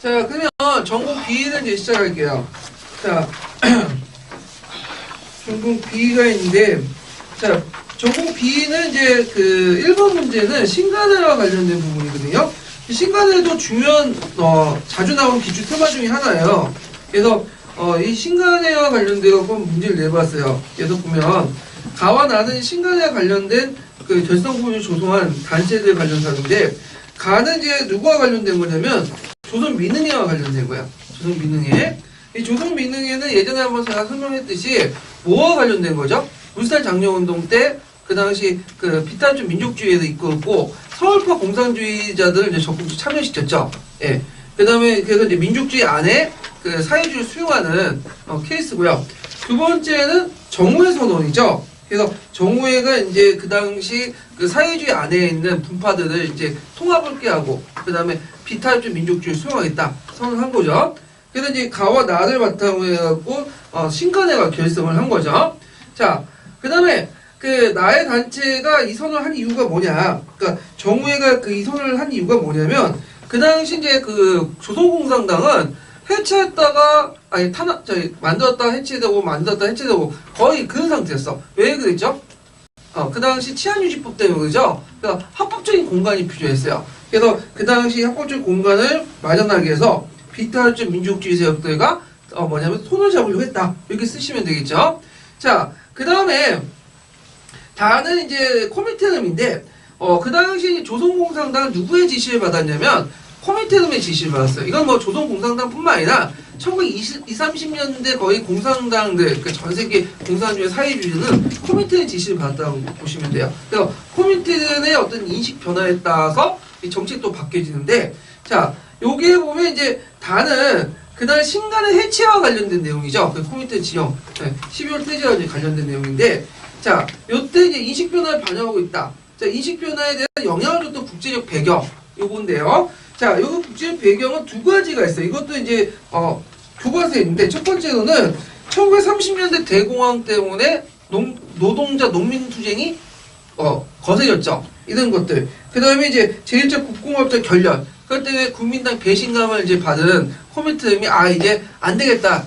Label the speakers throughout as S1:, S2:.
S1: 자, 그러면 전공 B는 이제 시작할게요. 자, 전공 B가 있는데, 자, 전공 B는 이제 그 1번 문제는 신간회와 관련된 부분이거든요. 신간회도 중요한, 자주 나온 기출 테마 중에 하나예요. 그래서, 이 신간회와 관련돼서 문제를 내봤어요. 그래서 보면, 가와 나는 신간회와 관련된 그 결성부를 조성한 단체들 관련사인데, 가는 이제 누구와 관련된 거냐면, 조선민흥회와 관련된 거야. 조선민흥회. 이 조선민흥회는 예전에 한번 제가 설명했듯이 뭐와 관련된 거죠? 울산 장려운동 때 그 당시 그 비탄주 민족주의에도 이끌었고 서울파 공산주의자들을 이제 적극적으로 참여시켰죠. 예. 그 다음에 그래서 이제 민족주의 안에 그 사회주의를 수용하는 케이스고요. 두 번째는 정우회 선언이죠. 그래서 정우회가 이제 그 당시 그 사회주의 안에 있는 분파들을 이제 통합을 깨하고 그 다음에 비탄주 민족주의를 수용하겠다 선언한 거죠. 그래서 이제 가와 나를 바탕으로 해갖고 신간회가 결성을 한 거죠. 자, 그 다음에 그 나의 단체가 이 선언을 한 이유가 뭐냐? 그러니까 정우회가 그 이 선언을 한 이유가 뭐냐면 그 당시 이제 그 조선공산당은 해체했다가 아니 만들었다가 해체되고 만들었다가 해체되고 거의 그런 상태였어. 왜 그랬죠? 그 당시 치안유지법 때문에 그러죠. 그러니까 합법적인 공간이 필요했어요. 그래서 그 당시 합법적인 공간을 마련하기 위해서 비탄주 민족주의 세력들과 손을 잡으려고 했다. 이렇게 쓰시면 되겠죠. 자, 그 다음에 다는 이제 코미테름인데 그 당시 조선공산당은 누구의 지시를 받았냐면 코미테름의 지시를 받았어요. 이건 뭐 조선공산당뿐만 아니라 1920, 30년대 거의 공산당들, 그러니까 전 세계 공산주의 사회주의는 코미테의 지시를 받았다고 보시면 돼요. 그래서 코미테의 어떤 인식 변화에 따라서 이 정책도 바뀌어지는데, 자, 여기에 보면 이제 다는 그날 신간의 해체와 관련된 내용이죠. 그 코미테 지형, 12월 퇴제와 관련된 내용인데, 자, 요때 이제 인식 변화를 반영하고 있다. 자, 인식 변화에 대한 영향을 줬던 국제적 배경, 요건데요. 자, 요 국제적 배경은 두 가지가 있어요. 이것도 이제, 교과서에 있는데, 첫 번째로는 1930년대 대공황 때문에 노동자 농민투쟁이, 거세졌죠. 이런 것들. 그 다음에 이제 제1차 국공업자 결렬. 그럴 때 국민당 배신감을 이제 받은 코미테름이, 이제 안 되겠다.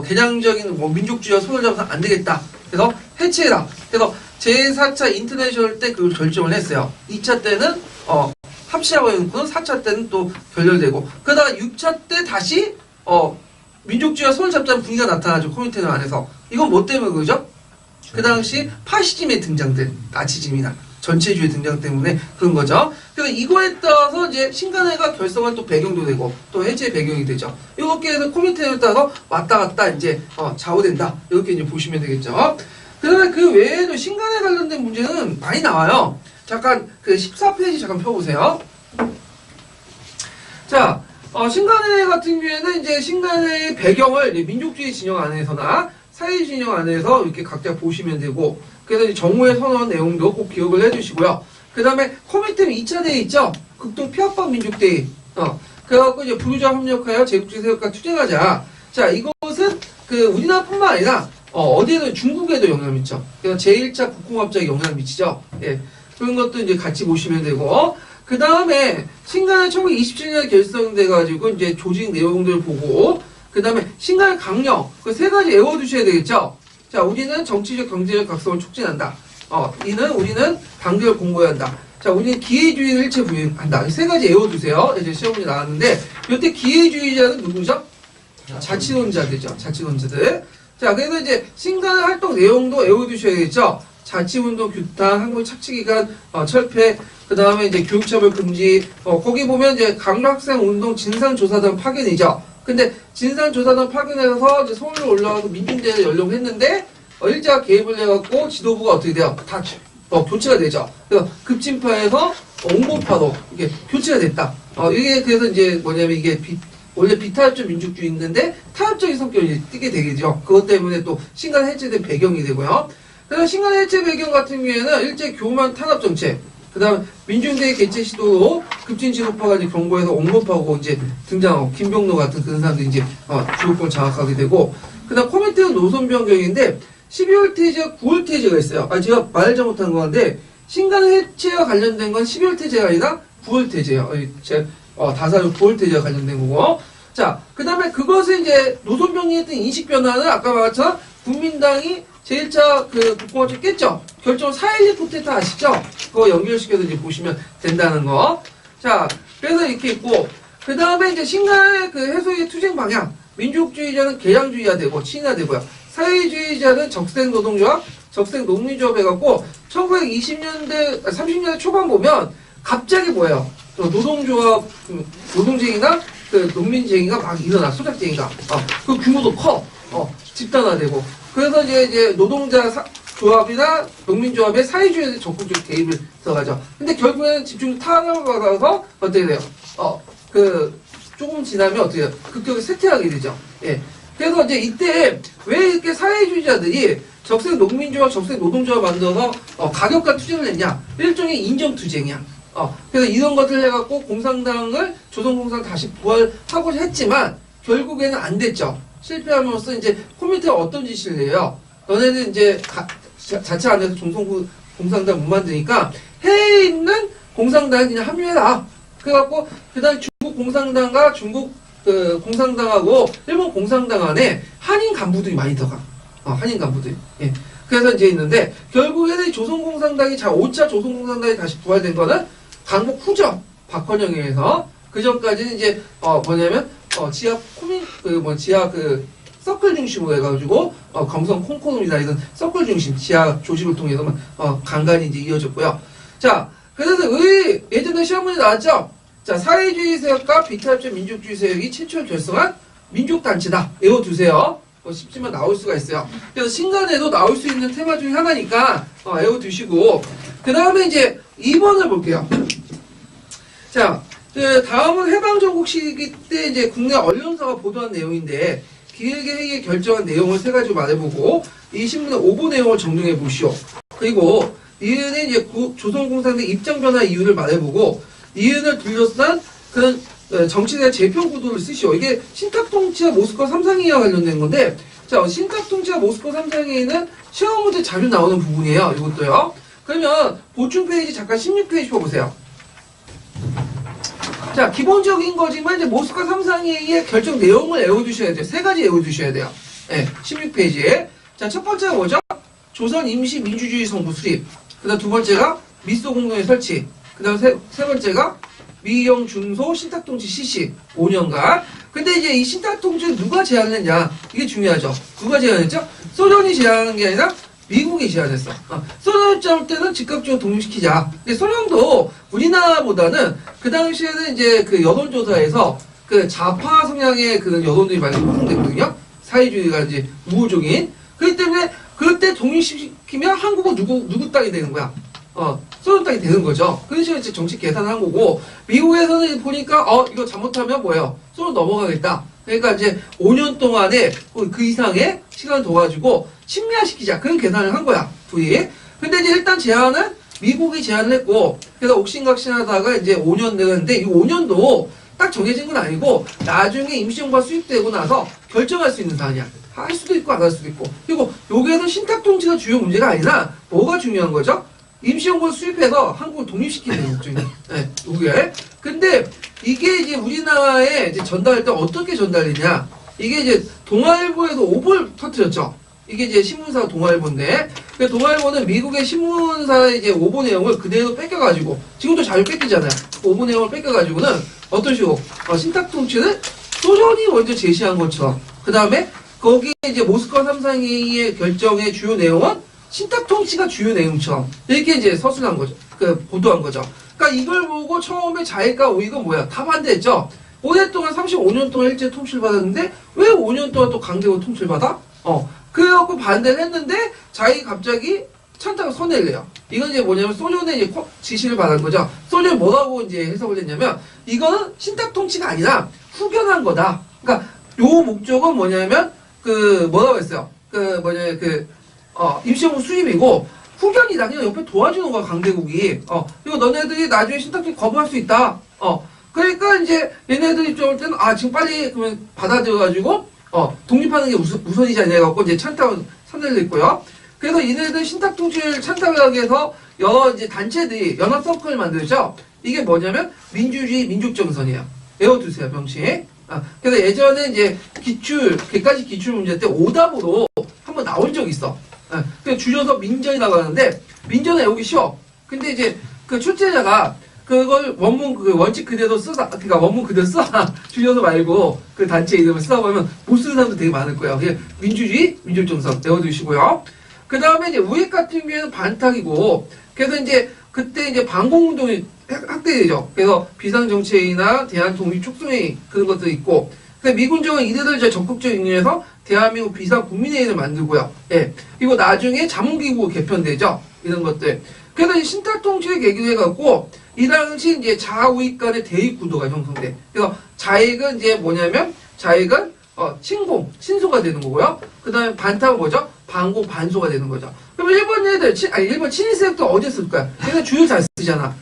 S1: 개량적인 민족주의와 손을 잡아서 안 되겠다. 그래서 해체해라. 그래서 제4차 인터내셔널 때 그걸 결정을 했어요. 2차 때는 합치자고 해놓고 4차 때는 또 결렬되고 그러다가 6차 때 다시 민족주의와 손을 잡자는 분위기가 나타나죠. 코미테름 안에서. 이건 뭐 때문에 그러죠? 그 당시 파시즘의 등장들, 나치즘이나 전체주의 등장 때문에 그런 거죠. 그래서 이거에 따라서 이제 신간회가 결성한 또 배경도 되고 또 해체 배경이 되죠. 이렇게 해서 코미테에 따라서 왔다 갔다 이제 좌우된다. 이렇게 이제 보시면 되겠죠. 그다음에 그 외에도 신간회 관련된 문제는 많이 나와요. 잠깐 그 14페이지 잠깐 펴보세요. 자, 신간회 같은 경우에는 이제 신간회의 배경을 민족주의 진영 안에서나 사회주의 진영 안에서 이렇게 각자 보시면 되고, 그래서 정우회 선언 내용도 꼭 기억을 해주시고요. 그 다음에 코미테름 2차 대회 있죠? 극동 피합법 민족대회. 그래갖고 이제 부유자 협력하여 제국주의 세력과 투쟁하자. 자, 이것은 그 우리나라뿐만 아니라 어디에도 중국에도 영향을 미쳐. 그래서 제1차 국공업자에 영향을 미치죠. 예. 그런 것도 이제 같이 보시면 되고. 그 다음에 신간회 1927년에 결성돼가지고 이제 조직 내용들을 보고, 그 다음에 신간회 강령, 그 세 가지 외워두셔야 되겠죠? 자, 우리는 정치적, 경제적 각성을 촉진한다. 우리는 단결 공고해야 한다. 자, 우리는 기회주의를 일체 부인한다. 이 세 가지 외워두세요. 이제 시험 문제 나왔는데, 이때 기회주의자는 누구죠? 자치론자들이죠. 자치론자들. 자, 그래서 이제 신간회 활동 내용도 외워두셔야겠죠? 자치운동, 규탄, 한국 착취기간, 철폐, 그 다음에 이제 교육처벌 금지, 거기 보면 이제 강락생 운동 진상조사단 파견이죠. 근데 진상조사단 파견해서 이제 서울로 올라가서 민중대회를 열려고 했는데, 일제가 개입을 해갖고 지도부가 어떻게 돼요? 다 교체가 되죠. 그래서 급진파에서 온건파로 이게 교체가 됐다. 이게 그래서 이제 뭐냐면 이게 원래 비타협적 민족주의 있는데 타협적인 성격이 띠게 되겠죠. 그것 때문에 또 신간 해체된 배경이 되고요. 그래서 신간 해체 배경 같은 경우에는 일제 교만 탄압 정책, 그 다음 민중대회 개최 시도로 급진 지도파가 이제 경고해서 온건파고 이제 등장하고 김병로 같은 그런 사람들이 이제 주도권을 장악하게 되고, 그 다음 코미테는 노선 변경인데 12월 퇴제와 9월 퇴제가 있어요. 제가 말 잘못한 거 같은데 신간 해체와 관련된 건 12월 퇴제가 아니라 9월 퇴제예요. 제가 다사육 보홀태제와 관련된 거고. 자, 그 다음에 그것을 이제 노선병리했던 인식 변화는 아까 말했처럼 국민당이 제1차 그 국공화제 깼죠? 결정 4.16 쿠데타 아시죠? 그거 연결시켜서 이제 보시면 된다는 거. 자, 그래서 이렇게 있고, 그 다음에 이제 신간의 그 해소의 투쟁 방향. 민족주의자는 개량주의가 되고, 친화되고요. 사회주의자는 적색 노동조합, 적색 농민조합 해갖고, 1920년대, 30년대 초반 보면, 갑자기 뭐예요? 노동조합, 노동쟁이나 그 농민쟁이가 막 일어나, 소작쟁이가. 그 규모도 커. 집단화되고. 그래서 이제 노동자 조합이나 농민조합의 사회주의에 적극적으로 개입을 들어가죠. 근데 결국에는 집중 탄압을 받아서 어떻게 돼요? 조금 지나면 어떻게 돼요? 급격히 쇠퇴하게 되죠. 예. 그래서 이제 이때 왜 이렇게 사회주의자들이 적색 농민조합, 적색 노동조합 만들어서 가격과 투쟁을 했냐? 일종의 인정투쟁이야. 그래서 이런 것들 해갖고 공산당을 조선공산 다시 부활하고자 했지만 결국에는 안 됐죠. 실패하면서 이제 코미테가 어떤 지시를 해요? 너네는 이제 자체 안에서 공산당 못 만드니까 해외에 있는 공산당에 그냥 합류해라. 그래갖고 그다음 중국 공산당과 중국 공산당하고 일본 공산당 안에 한인 간부들이 많이 들어가. 한인 간부들이. 예. 그래서 이제 있는데 결국에는 조선공산당이 5차 조선공산당이 다시 부활된 거는 강복 후죠. 박헌영에 의해서. 그 전까지는 이제 뭐냐면 지하 지하 서클 중심으로 해가지고 검성 콩코놈이나 이런 서클 중심 지하 조직을 통해서만 간간히 이제 이어졌고요. 자, 그래서 예전에 시험 문제 나왔죠. 자, 사회주의 세력과 비탈주의 민족주의 세력이 최초로 결성한 민족단체다. 외워두세요. 쉽지만 나올 수가 있어요. 그래서 신간에도 나올 수 있는 테마 중에 하나니까 외워두시고 그 다음에 이제 2번을 볼게요. 자, 다음은 해방전국 시기 때 이제 국내 언론사가 보도한 내용인데 기획의 회의에 결정한 내용을 세 가지로 말해보고 이 신문의 5부 내용을 정리해 보시오. 그리고 이은은 이제 조선공산당 입장 변화 이유를 말해보고 이은을 둘러싼 그런 정치의 재평 구도를 쓰시오. 이게 신탁통치와 모스크바 삼상회의와 관련된 건데, 자, 신탁통치와 모스크바 삼상회의는 시험 문제 자주 나오는 부분이에요. 이것도요. 그러면 보충 페이지 잠깐 16페이지 펴보세요. 자, 기본적인 거지만 이제 모스크바 삼상회의의 결정 내용을 외워두셔야 돼요. 세 가지 외워두셔야 돼요. 네, 16페이지에. 자, 첫 번째가 뭐죠? 조선 임시 민주주의 정부 수립. 그 다음 두 번째가 미소 공동회 설치. 그 다음 세 번째가 미영 중소 신탁통치 실시 5년간. 근데 이제 이 신탁통치를 누가 제안했냐? 이게 중요하죠. 누가 제안했죠? 소련이 제안한 게 아니라 미국이 제안했어. 소련 입장 때는 즉각적으로 독립시키자. 근데 소련도 우리나라보다는 그 당시에는 이제 그 여론조사에서 그 좌파 성향의 그 여론들이 많이 형성됐거든요. 사회주의가 이제 우호적인. 그렇기 때문에 그때 독립시키면 한국은 누구 땅이 되는 거야? 소련 땅이 되는 거죠. 그런 식으로 이제 정치 계산을 한 거고, 미국에서는 보니까, 이거 잘못하면 뭐예요? 소련 넘어가겠다. 그러니까 이제 5년 동안에 그 이상의 시간을 둬가지고 침략시키자. 그런 계산을 한 거야. 둘이. 근데 이제 일단 제안은 미국이 제안을 했고, 그래서 옥신각신하다가 이제 5년 되는데, 이 5년도 딱 정해진 건 아니고, 나중에 임시정부가 수립되고 나서 결정할 수 있는 사안이야. 할 수도 있고 안 할 수도 있고. 그리고 여기에서 신탁통치가 주요 문제가 아니라 뭐가 중요한 거죠? 임시정부를 수립해서 한국을 독립시키는 게 목적이에요. 네, 이게. 근데 이게 이제 우리나라에 이제 전달할 때 어떻게 전달했냐? 이게 이제 동아일보에서 오보를 터뜨렸죠. 이게 이제 신문사 동아일보인데, 그 동아일보는 미국의 신문사의 이제 오보 내용을 그대로 뺏겨가지고, 지금도 자주 뺏기잖아요. 오보 내용을 뺏겨가지고는 어떤 식으로 신탁통치는 소련이 먼저 제시한 것처럼, 그 다음에 거기에 이제 모스크바 삼상회의의 결정의 주요 내용은 신탁통치가 주요 내용처럼 이렇게 이제 서술한 거죠. 보도한 거죠. 그러니까 이걸 보고 처음에 자익과 우익은 뭐야? 다 반대했죠. 오랫동안 35년 동안 일제 통치를 받았는데 왜 5년 동안 또 강제로 통치를 받아? 그래갖고 반대를 했는데 자익이 갑자기 찬탁을 선회를 해요. 이건 이제 뭐냐면 소련의 이제 지시를 받은 거죠. 소련이 뭐라고 이제 해석을 했냐면 이거는 신탁통치가 아니라 후견한 거다. 그러니까 요 목적은 뭐냐면 뭐라고 했어요? 임시정부 수립이고, 후견이다. 그냥 옆에 도와주는 거야, 강대국이. 그리고 너네들이 나중에 신탁통치 거부할 수 있다. 그러니까 이제 얘네들 입장을 때는, 지금 빨리 그러면 받아들여가지고, 독립하는 게 우선이지 않냐 해갖고 이제 찬탁을 선언을 했고요. 그래서 얘네들 신탁통치를 찬탁을 하기 위해서 여러 이제 단체들이 연합 서클을 만들죠. 이게 뭐냐면 민주주의 민족정선이에요. 외워두세요, 명칭. 그래서 예전에 이제 객관식 기출 문제 때 오답으로 한번 나온 적이 있어. 그래서 줄여서 민전이라고 하는데, 민전은 외우기 쉬워. 근데 이제 그 출제자가 그걸 원문 그 원칙 그대로 쓰다, 그러니까 원문 그대로 써. 줄여서 말고 그 단체 이름을 쓰다 보면 못 쓰는 사람도 되게 많을 거예요. 그게 민주주의, 민족정선 외워두시고요. 그 다음에 이제 우익 같은 경우에는 반탁이고, 그래서 이제 그때 이제 반공운동이 확대되죠. 그래서 비상정치회의나 대한독립 촉진회의 그런 것도 있고, 그래서 미군정은 이들을 이제 적극적 인용해서 대한민국 비상국민회의를 만들고요. 예. 그리고 나중에 자문기구 개편되죠. 이런 것들. 그래서 이 신탁통치를 계기로 해갖고, 이 당시 이제 좌우익 간의 대립 구도가 형성돼. 그래서 좌익은 이제 뭐냐면, 좌익은 친공, 친소가 되는 거고요. 그 다음에 반탁은 뭐죠? 반공, 반소가 되는 거죠. 그럼 일본 애들, 일본 친일세력도 어디에 쓸까요? 그래서 줄을 잘 쓰잖아.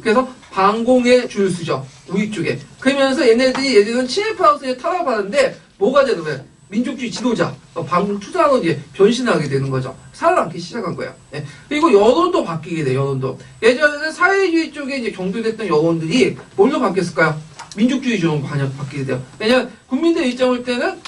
S1: 그래서 반공에 줄을 쓰죠. 우익 쪽에. 그러면서 얘네들이 예를 들면 친일파로서의 탄압하는데 뭐가 되는 거예요? 민족주의 지도자, 반공 투사로 이제 변신하게 되는 거죠. 살아남기 시작한 거예요. 네. 그리고 여론도 바뀌게 돼요, 여론도. 예전에는 사회주의 쪽에 이제 경도됐던 여론들이 뭘로 바뀌었을까요? 민족주의 쪽으로 바뀌게 돼요. 왜냐면 국민들 입장 볼 때는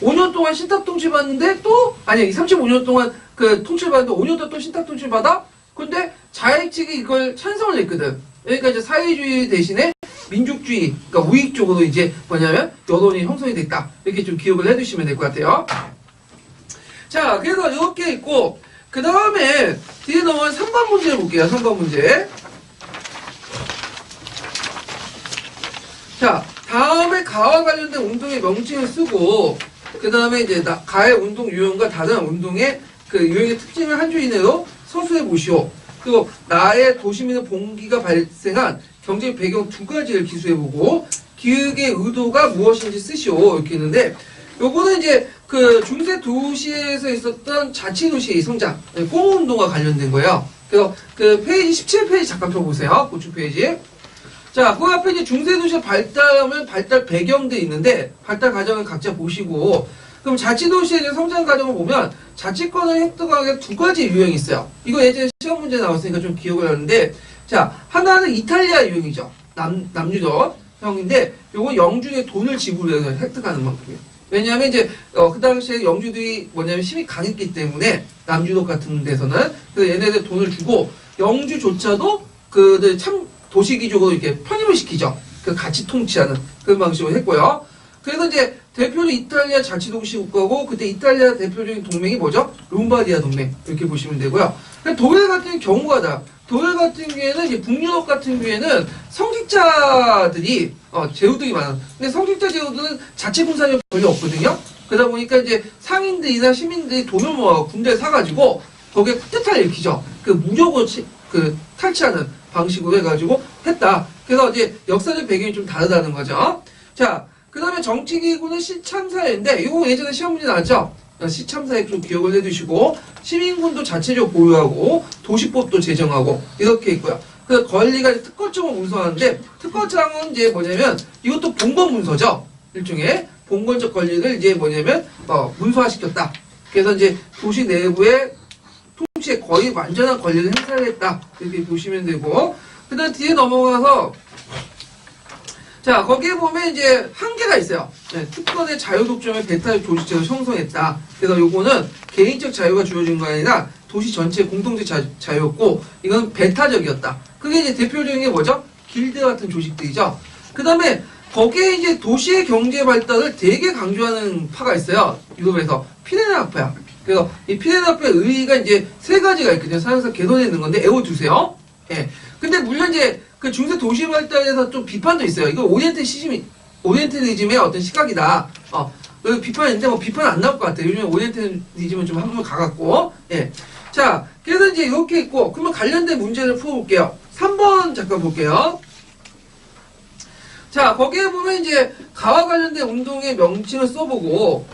S1: 5년 동안 신탁 통치 받는데 또 아니 35년 동안 그 통치를 받는데 5년 동안 또 신탁 통치를 받아? 근데 자익 측이 이걸 찬성을 했거든. 그러니까 이제 사회주의 대신에 민족주의, 그러니까 우익 쪽으로 이제 뭐냐면 여론이 형성이 됐다. 이렇게 좀 기억을 해두시면 될 것 같아요. 자, 그래서 이렇게 있고 그 다음에 뒤에 넘어간 3번 문제 볼게요. 3번 문제. 자, 다음에 가와 관련된 운동의 명칭을 쓰고 그 다음에 이제 가의 운동 유형과 다른 운동의 그 유형의 특징을 한 줄 이내로 서술해 보시오. 그리고 나의 도시민의 봉기가 발생한 경제 배경 두 가지를 기술해보고 기획의 의도가 무엇인지 쓰시오. 이렇게 있는데 요거는 이제 그 중세 도시에서 있었던 자치도시의 성장, 공업운동과 관련된 거예요. 그래서 그 페이지 17페이지 잠깐 펴보세요. 고추 페이지. 자, 그 앞에 이제 중세도시의 발달하면 발달 배경도 있는데 발달 과정을 각자 보시고 그럼 자치도시의 성장 과정을 보면 자치권을 획득하기 두 가지 유형이 있어요. 이거 예전에 시험 문제 나왔으니까 좀 기억을 하는데 자, 하나는 이탈리아 유형이죠. 남유럽 형인데 요거 영주의 돈을 지불해서 획득하는 방법이에요. 왜냐하면 이제 그 당시에 영주들이 뭐냐면 힘이 강했기 때문에 남유럽 같은 데서는 그래서 얘네들 돈을 주고 영주조차도 그들 참 도시기적으로 이렇게 편입을 시키죠. 그 같이 통치하는 그런 방식으로 했고요. 그래서 이제 대표는 이탈리아 자치도시 국가고 그때 이탈리아 대표적인 동맹이 뭐죠? 롬바디아 동맹 이렇게 보시면 되고요. 독일 같은 경우가 다 독일 같은 경우에는 이제 북유럽 같은 경우에는 성직자들이 제후들이 많아. 근데 성직자 제후들은 자치 군사력이 별로 없거든요. 그러다 보니까 이제 상인들이나 시민들이 돈을 모아 군대에 사가지고 거기에 쿠데타를 일으키죠. 그 무력으로 탈취하는 방식으로 해가지고 했다. 그래서 이제 역사적 배경이 좀 다르다는 거죠. 자, 그 다음에 정치기구는 시참사회인데 이거 예전에 시험 문제 나왔죠. 시참사회 좀 기억을 해두시고 시민군도 자체적 보유하고 도시법도 제정하고 이렇게 있고요. 그래서 권리가 특권청을 문서하는데 특권청은 이제 뭐냐면 이것도 본권 문서죠. 일종의 본권적 권리를 이제 뭐냐면 문서화시켰다. 그래서 이제 도시 내부의 통치에 거의 완전한 권리를 행사를 했다. 이렇게 보시면 되고 그 다음 뒤에 넘어가서 자, 거기에 보면 이제 한계가 있어요. 네, 특권의 자유독점을 배타적 도시체로 형성했다. 그래서 요거는 개인적 자유가 주어진 거 아니라 도시 전체의 공동체 자유였고, 이건 배타적이었다. 그게 이제 대표적인 게 뭐죠? 길드 같은 조직들이죠. 그 다음에 거기에 이제 도시의 경제 발달을 되게 강조하는 파가 있어요. 유럽에서. 피레네아파야. 그래서 이 피레네아파의 의의가 이제 세 가지가 있거든요. 사용해서 개선해 있는 건데, 애워두세요. 예. 근데 물론 이제 그 중세 도시 발달에서 좀 비판도 있어요. 이거 오리엔탈리즘의 어떤 시각이다. 비판이 있는데 뭐 비판 안 나올 것 같아요. 요즘에 오리엔탈리즘은 좀 한번 가갖고. 예. 자, 그래서 이제 이렇게 있고, 그러면 관련된 문제를 풀어볼게요. 3번 잠깐 볼게요. 자, 거기에 보면 이제 가와 관련된 운동의 명칭을 써보고,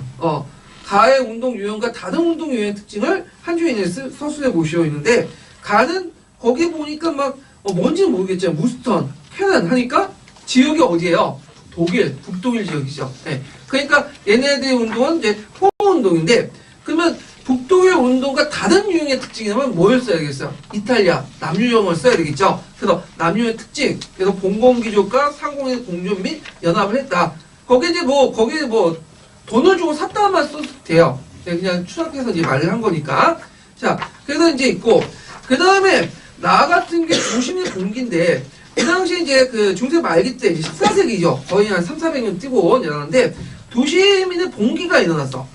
S1: 가의 운동 유형과 다른 운동 유형의 특징을 한 줄 이내에 서술해 보시오 있는데, 가는 거기 보니까 막 뭔지는 모르겠지만 무스턴, 캐넌 하니까 지역이 어디예요? 독일, 북독일 지역이죠. 네. 그러니까 얘네들의 운동은 이제 포 운동인데 그러면 북독일 운동과 다른 유형의 특징이라면 뭘 써야겠어요? 이탈리아, 남유형을 써야 되겠죠? 그래서 남유형의 특징, 그래서 봉건기족과 상공의 공존 및 연합을 했다. 거기에 뭐, 돈을 주고 샀다만 써도 돼요. 그냥 추락해서 이제 말을 한 거니까. 자, 그래서 이제 있고, 그 다음에, 나 같은 게 도심의 봉기인데, 그 당시 이제 그 중세 말기 때, 14세기죠. 거의 한 3,400년 뛰고 일어났는데, 도시민의 봉기가 일어났어.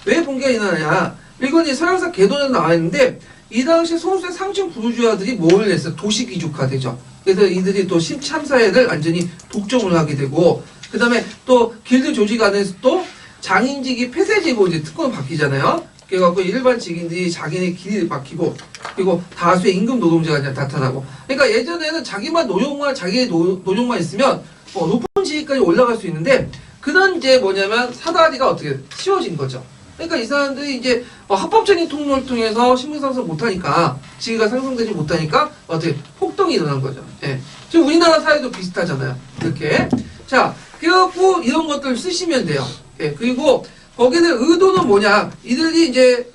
S1: 왜 봉기가 일어나냐? 이건 이제 서양사 개도에 나와 있는데, 이 당시 소수의 상층 부르주아들이 뭘 냈어요? 도시귀족화 되죠. 그래서 이들이 또 심참사회를 완전히 독점을 하게 되고, 그 다음에 또 길드 조직 안에서 또 장인직이 폐쇄지고 이제 특권을 바뀌잖아요. 그래갖고 일반 직인들이 자기네 길을 맡기고, 그리고 다수의 임금 노동자가 그냥 나타나고. 그러니까 예전에는 자기만 자기의 노동만 있으면 높은 지위까지 올라갈 수 있는데, 그런 이제 뭐냐면 사다리가 어떻게 씌워진 거죠. 그러니까 이 사람들이 이제 합법적인 통로를 통해서 신분 상승 못하니까, 지위가 상승되지 못하니까 어떻게 폭동이 일어난 거죠. 예. 지금 우리나라 사회도 비슷하잖아요. 이렇게. 자, 그래갖고 이런 것들 쓰시면 돼요. 예. 그리고 거기는 의도는 뭐냐? 이들이 이제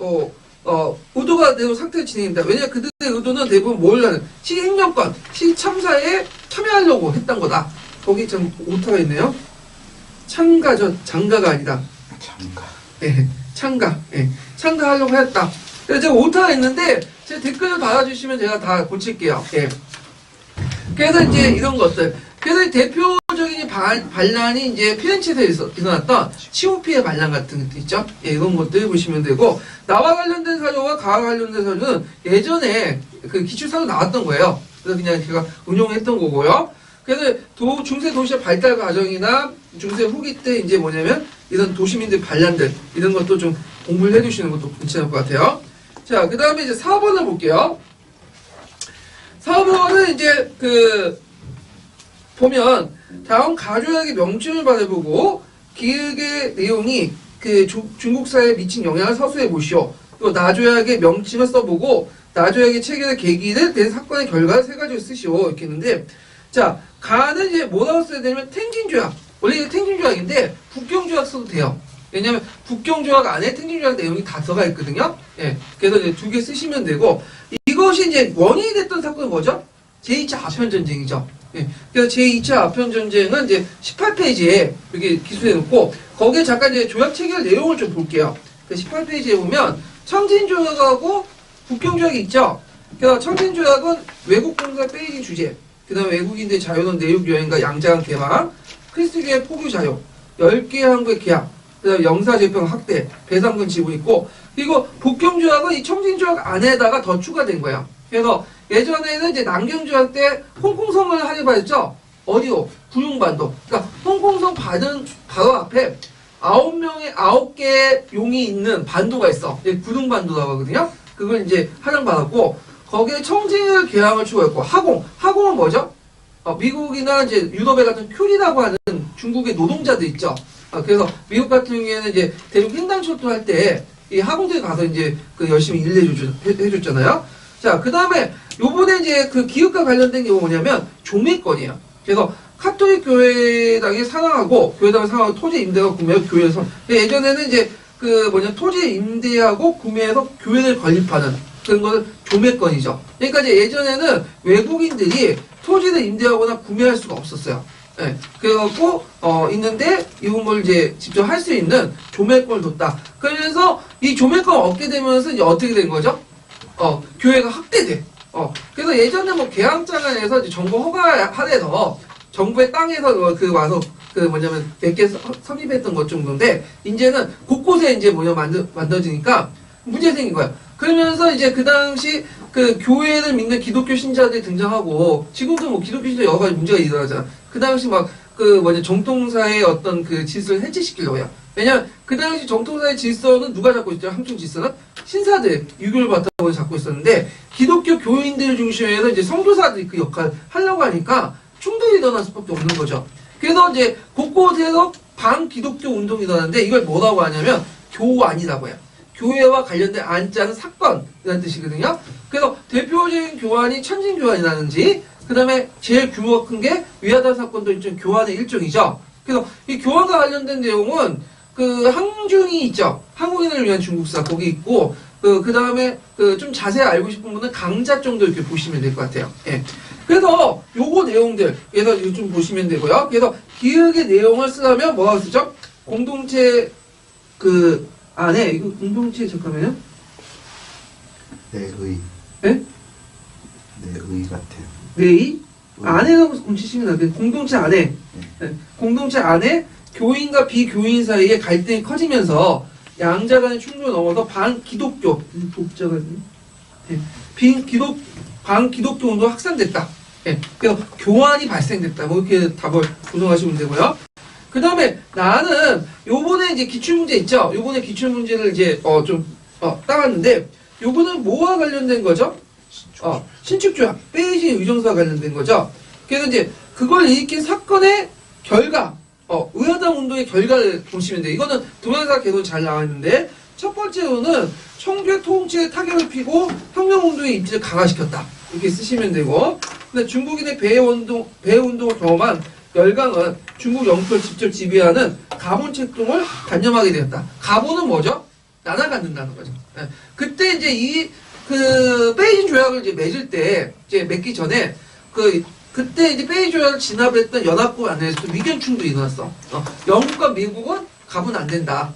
S1: 의도가 대부분 상태를 진행합니다. 왜냐 그들의 의도는 대부분 뭘 하는 시행정권, 시참사에 참여하려고 했던 거다. 거기 좀 오타가 있네요. 장가가 아니다.
S2: 참가.
S1: 예. 참가하려고 했다. 그래서 제가 오타가 있는데, 제 댓글을 달아주시면 제가 다 고칠게요. 예. 그래서 이제 이런 것들. 그래서 대표적인 반란이 이제 피렌체에서 일어났던 치오피의 반란 같은 것도 있죠. 예, 이런 것들 보시면 되고, 나와 관련된 사료와 가와 관련된 사료는 예전에 그 기출사로 나왔던 거예요. 그래서 그냥 제가 운용했던 거고요. 그래서 중세 도시의 발달 과정이나 중세 후기 때 이제 뭐냐면 이런 도시민들 반란들 이런 것도 좀 공부를 해두시는 것도 괜찮을 것 같아요. 자, 그 다음에 이제 4번을 볼게요. 4번은 이제 보면 다음 가조약의 명칭을 받아보고 기획의 내용이 중국 사회에 미친 영향을 서술해 보시오. 또 나조약의 명칭을 써보고 나조약의 체결의 계기를 된 사건의 결과를 세 가지로 쓰시오. 이렇게 했는데, 자, 가는 이제 뭐라고 써야 되냐면 탱진조약. 원래 이게 탱진조약인데 국경조약 써도 돼요. 왜냐면 국경조약 안에 탱진조약 내용이 다 들어가 있거든요. 예. 그래서 이제 2개 쓰시면 되고, 이것이 이제 원인이 됐던 사건이 뭐죠? 제2차 아편전쟁이죠. 예. 그래서 제2차 아편전쟁은 이제 18페이지에 이렇게 기술해 놓고, 거기에 잠깐 이제 조약 체결 내용을 좀 볼게요. 18페이지에 보면 청진조약하고 국경조약이 있죠. 그래서 청진조약은 외국공사 베이징 주재, 그 다음에 외국인들의 자유로운 내륙 여행과 양자간 개방, 크리스교의 포교 자유, 10개 항구의 계약, 그 다음에 영사재평 확대, 배상금 지분 있고, 그리고 북경조약은 이 청진조약 안에다가 더 추가된 거예요. 그래서 예전에는 이제 남경조약 때 홍콩성을 할애받았죠? 어디요? 구룡반도. 그러니까 홍콩성 받은 바로 앞에 9개의 용이 있는 반도가 있어. 구룡반도라고 하거든요? 그걸 이제 할애받았고, 거기에 청진을 계약을 추구했고, 하공은 뭐죠? 미국이나 이제 유럽에 같은 큐리라고 하는 중국의 노동자들 있죠. 그래서 미국 같은 경우에는 이제 대륙 횡단철도 할 때 이 하공들이 가서 이제 열심히 해줬잖아요. 자, 그 다음에 요번에 이제 기업과 관련된 게 뭐냐면 조매권이에요. 그래서 카톨릭 교회당이 상황하고 교회당을 상황하고 토지 임대가 구매하고 교회에서 예전에는 이제 토지 임대하고 구매해서 교회를 건립하는 그런 걸 조매권이죠. 그러니까 이제 예전에는 외국인들이 토지를 임대하거나 구매할 수가 없었어요. 예. 그래갖고, 있는데, 이런 걸 이제 직접 할 수 있는 조매권을 줬다. 그러면서 이 조매권을 얻게 되면서 이제 어떻게 된 거죠? 교회가 확대돼. 그래서 예전에 뭐 계양장안에서 이제 정부 허가하에서 정부의 땅에서 와서 몇 개 선입했던 것 정도인데, 이제는 곳곳에 이제 만들어지니까 문제 생긴 거야. 그러면서 이제 그 당시 교회를 믿는 기독교 신자들이 등장하고, 지금도 뭐 기독교 신자 여러 가지 문제가 일어나잖아. 그 당시 정통사의 어떤 질서를 해체시키려고 해요. 왜냐면 그 당시 정통사의 질서는 누가 잡고 있죠? 함중 질서는? 신사들, 유교를 바탕으로 잡고 있었는데, 기독교 교인들을 중심으로 해서 이제 성도사들이 그 역할을 하려고 하니까 충돌이 일어날 수밖에 없는 거죠. 그래서 이제 곳곳에서 반기독교 운동이 일어나는데, 이걸 뭐라고 하냐면 교환이라고 해요. 교회와 관련된 안자는 사건이라는 뜻이거든요. 그래서 대표적인 교환이 천진교환이라든지, 그 다음에 제일 규모가 큰 게 위아더 사건도 일종 교환의 일종이죠. 그래서 이 교환과 관련된 내용은 그 항중이 있죠. 한국인을 위한 중국사 거기 있고 그 다음에 그 좀 자세히 알고 싶은 분은 강자 정도 이렇게 보시면 될 것 같아요. 예. 그래서 요거 내용들 그래서 이거 좀 보시면 되고요. 그래서 기획의 내용을 쓰려면 뭐가 쓰죠? 공동체 그 안에 이거 공동체 잠깐만요.
S2: 내의.
S1: 예?
S2: 내의 같아요.
S1: 내의 안에라고 훔치시면 안 돼요. 공동체 안에 예. 공동체 안에 교인과 비교인 사이에 갈등이 커지면서 양자 간의 충돌을 넘어서 반기독교 독자가 예. 반기독교 운동가 확산됐다. 예. 그래서 교환이 발생됐다. 뭐 이렇게 답을 구성하시면 되고요. 그 다음에 나는 요번에 이제 기출문제 있죠? 요번에 기출문제를 이제 따왔는데 요거는 뭐와 관련된 거죠? 신축조약, 베이징 의정서와 관련된 거죠. 그래서 이제 그걸 일으킨 사건의 결과, 의아당 운동의 결과를 보시면 돼요. 이거는 동영상 계속 잘 나와 있는데 첫 번째로는 청주의 통치에 타격을 피고 혁명운동의 입지를 강화시켰다. 이렇게 쓰시면 되고, 근데 중국인의 배운동을 경험한 열강은 중국 영토를 직접 지배하는 가본 책동을 단념하게 되었다. 가본은 뭐죠? 나눠 갖는다는 거죠. 네. 그때 이제 베이징 조약을 이제 맺을 때, 이제 맺기 전에, 그때 이제 베이징 조약을 진압했던 연합국 안에서 좀 위견충도 일어났어. 영국과 미국은 가본 안 된다.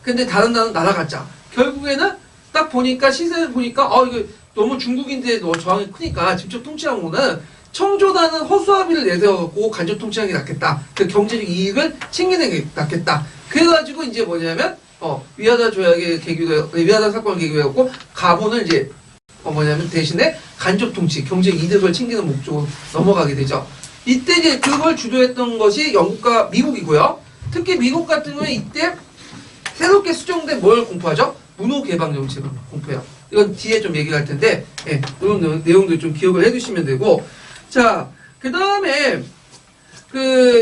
S1: 근데 다른 나라는 날아갔자. 결국에는 딱 보니까, 시세를 보니까, 이거 너무 중국인들의 저항이 크니까 직접 통치한 거는 청조단은 허수아비를 내세워갖고 간접 통치하는 게 낫겠다. 그 경제적 이익을 챙기는 게 낫겠다. 그래가지고 이제 뭐냐면, 위하다 조약의 계기로, 위하다 사건을 계기로 해갖고, 가본을 이제, 대신에 간접 통치, 경제 이득을 챙기는 목적으로 넘어가게 되죠. 이때 이제 그걸 주도했던 것이 영국과 미국이고요. 특히 미국 같은 경우에 이때 새롭게 수정된 뭘 공포하죠? 문호 개방 정책을 공포해요. 이건 뒤에 좀 얘기할 텐데, 예, 이런 내용들 좀 기억을 해두시면 되고, 자, 그 다음에,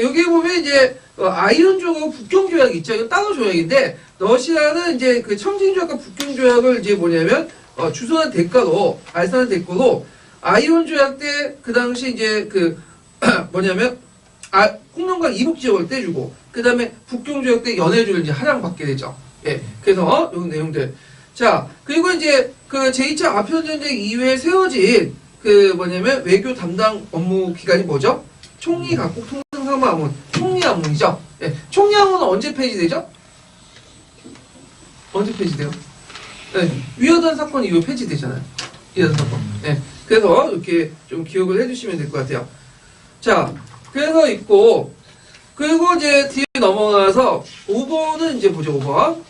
S1: 여기 보면 이제, 아이온 조약하고 북경 조약이 있죠. 이건 따로 조약인데, 러시아는 이제 그 청진 조약과 북경 조약을 이제 뭐냐면, 주선한 대가로, 알선한 대가로, 아이온 조약 때, 그 당시 이제 홍련강 이북 지역을 떼주고, 그 다음에 북경 조약 때 연해주를 이제 하향받게 되죠. 예. 그래서, 요 내용들. 자, 그리고 이제 그 제2차 아편전쟁 이후에 세워진 외교 담당 업무 기관이 뭐죠? 총리 각국 통상사무하문, 총리하문이죠. 예. 총리하문은 언제 폐지되죠? 언제 폐지돼요? 예. 위헌한 사건 이후에 폐지되잖아요. 위헌한 사건. 예. 그래서 이렇게 좀 기억을 해주시면 될 것 같아요. 자, 그래서 있고, 그리고 이제 뒤에 넘어가서 5번은 이제 보죠, 5번.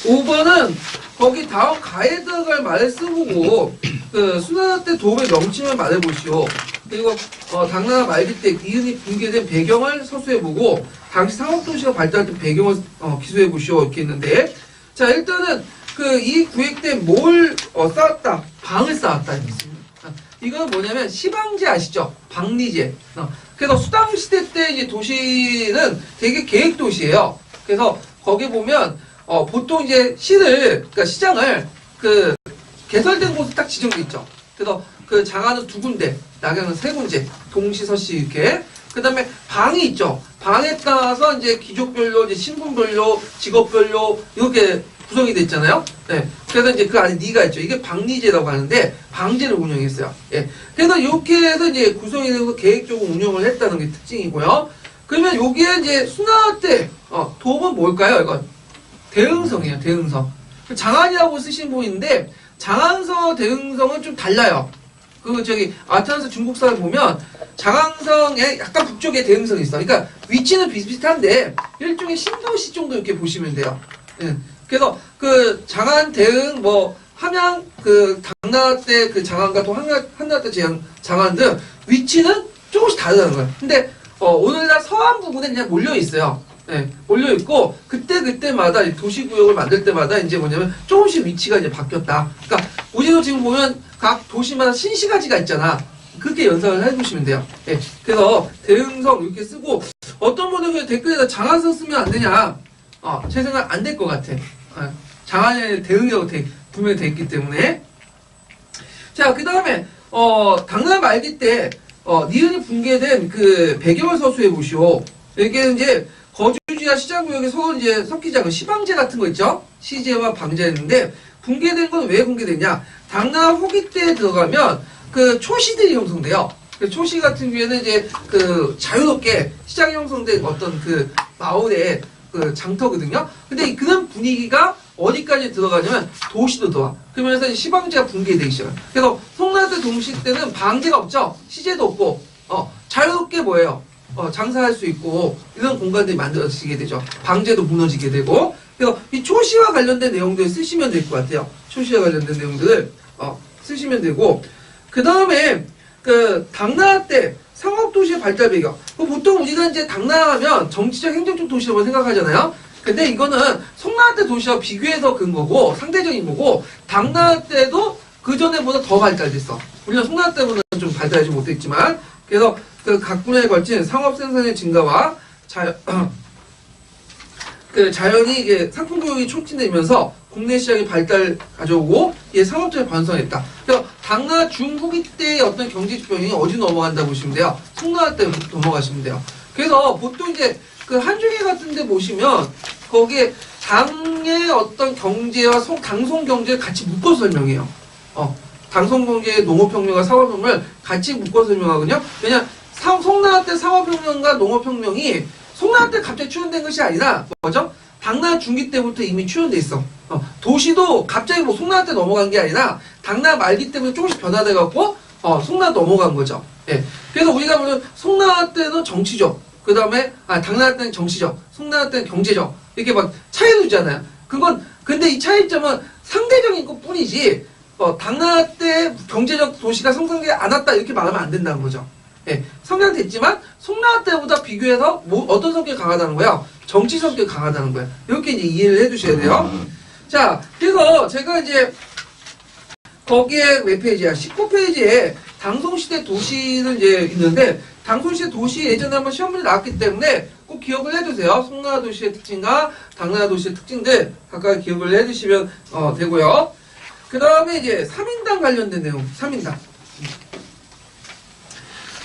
S1: 5번은 거기 다음 가에 들어갈 말을 써보고 수나라 때 도움의 명칭을 말해보시오. 그리고 당나라 말기 때 이은이 붕괴된 배경을 서술해보고 당시 상업도시가 발달했던 배경을 기술해보시오. 이렇게 했는데, 자, 일단은 이 구획 때 뭘 쌓았다? 방을 쌓았다. 이건 뭐냐면 시방제 아시죠? 방리제. 그래서 수당시대 때 이제 도시는 되게 계획도시예요. 그래서 거기 보면 보통 이제 그러니까 시장을 개설된 곳이 딱 지정돼 있죠. 그래서 장안은 2군데, 낙양은 3군데, 동시서시 이렇게. 그 다음에 방이 있죠. 방에 따라서 이제 귀족별로, 이제 신분별로, 직업별로 이렇게 구성이 돼 있잖아요. 네. 그래서 이제 그 안에 니가 있죠. 이게 방리제라고 하는데 방제를 운영했어요. 예. 그래서 이렇게 해서 이제 구성이 되고 계획적으로 운영을 했다는 게 특징이고요. 그러면 여기에 이제 수나라 때 도움은 뭘까요? 이건 대흥성이에요. 대흥성. 장안이라고 쓰신 분인데 장안성, 대흥성은 좀 달라요. 아트란스 중국사를 보면 장안성에 약간 북쪽에 대흥성이 있어. 그러니까 위치는 비슷비슷한데 일종의 신도시 정도 이렇게 보시면 돼요. 예. 그래서 장안, 대흥, 함양, 당나라 때 장안과 또 한나라 때 장안 등 위치는 조금씩 다르다는 거예요. 근데 오늘날 서안 부분에 그냥 몰려 있어요. 네, 몰려 있고 그때마다 도시구역을 만들 때마다 이제 뭐냐면 조금씩 위치가 이제 바뀌었다. 그러니까 우리도 지금 보면 각 도시마다 신시가지가 있잖아. 그렇게 연상을 해보시면 돼요. 네, 그래서 대흥성 이렇게 쓰고 어떤 분은 댓글에다 장안성 쓰면 안 되냐? 제 생각 안 될 것 같아. 장안에 대응이라고 분명히 돼 있기 때문에. 자, 그 다음에, 당나라 말기 때, 니은이 붕괴된 그 배경을 서술해 보시오. 여기는 이제 거주지와 시장구역에 서로 이제 섞이지 않은 시방제 같은 거 있죠? 시제와 방제였는데, 붕괴된 건 왜 붕괴됐냐? 당나라 후기 때에 들어가면 그 초시들이 형성돼요. 그 초시 같은 경우에는 이제 그 자유롭게 시장이 형성된 어떤 그 마을의 그 장터거든요. 근데 그런 분위기가 어디까지 들어가냐면 도시도 들어와. 그러면서 시방제가 붕괴되기 시작해요. 그래서 송나라 동시 때는 방제가 없죠. 시제도 없고 자유롭게 뭐예요? 장사할 수 있고 이런 공간들이 만들어지게 되죠. 방제도 무너지게 되고. 그래서 이 초시와 관련된 내용들을 쓰시면 될 것 같아요. 초시와 관련된 내용들을 쓰시면 되고, 그 다음에 그 당나라 때 상업도시의 발달 배경. 보통 우리가 이제 당나라 하면 정치적 행정적 도시라고 생각하잖아요. 근데 이거는 송나라 때 도시와 비교해서 그런 거고, 상대적인 거고, 당나라 때도 그 전에보다 더 발달됐어. 우리가 송나라 때보다는 좀 발달하지 못했지만, 그래서 그 각 분야에 걸친 상업 생산의 증가와 자연이 이게 상품 교육이 촉진되면서 국내 시장의 발달 가져오고 상업적인 반성했다. 그래서 당나라 중후기 때의 어떤 경제 지표이 어디 넘어간다 보시면 돼요. 송나라 때 넘어가시면 돼요. 그래서 보통 이제 그 한중일 같은 데 보시면 거기에 당의 어떤 경제와 당송 경제를 같이 묶어 설명해요. 당송 경제의 농업혁명과 사업혁명을 같이 묶어 설명하거든요. 왜냐 송나라 때 상업혁명과 농업혁명이 송나라 때 갑자기 추진된 것이 아니라 뭐죠? 당나라 중기 때부터 이미 추진돼 있어. 도시도 갑자기 뭐 송나라 때 넘어간 게 아니라 당나라 말기 때부터 조금씩 변화돼 갖고 송나라 넘어간 거죠. 예. 그래서 우리가 보면 송나라 때는 정치적, 그 다음에 당나라 때는 정치적, 송나라 때는 경제적 이렇게 막 차이를 두잖아요. 그건 근데 이 차이점은 상대적인 것뿐이지 당나라 때 경제적 도시가 성장되지 않았다 이렇게 말하면 안 된다는 거죠. 예, 성장됐지만 송나라 때보다 비교해서 어떤 성격이 강하다는 거예요? 정치 성격이 강하다는 거예요. 이렇게 이제 이해를 해두셔야 돼요. 자, 그래서 제가 이제 거기에 몇 페이지야? 19페이지에 당송시대 도시는 이제 있는데 당송시대 도시 예전에 한번 시험 문제 나왔기 때문에 꼭 기억을 해두세요. 송나라 도시의 특징과 당나라 도시의 특징들 각각 기억을 해두시면 되고요. 그 다음에 이제 3인당 관련된 내용, 3인당.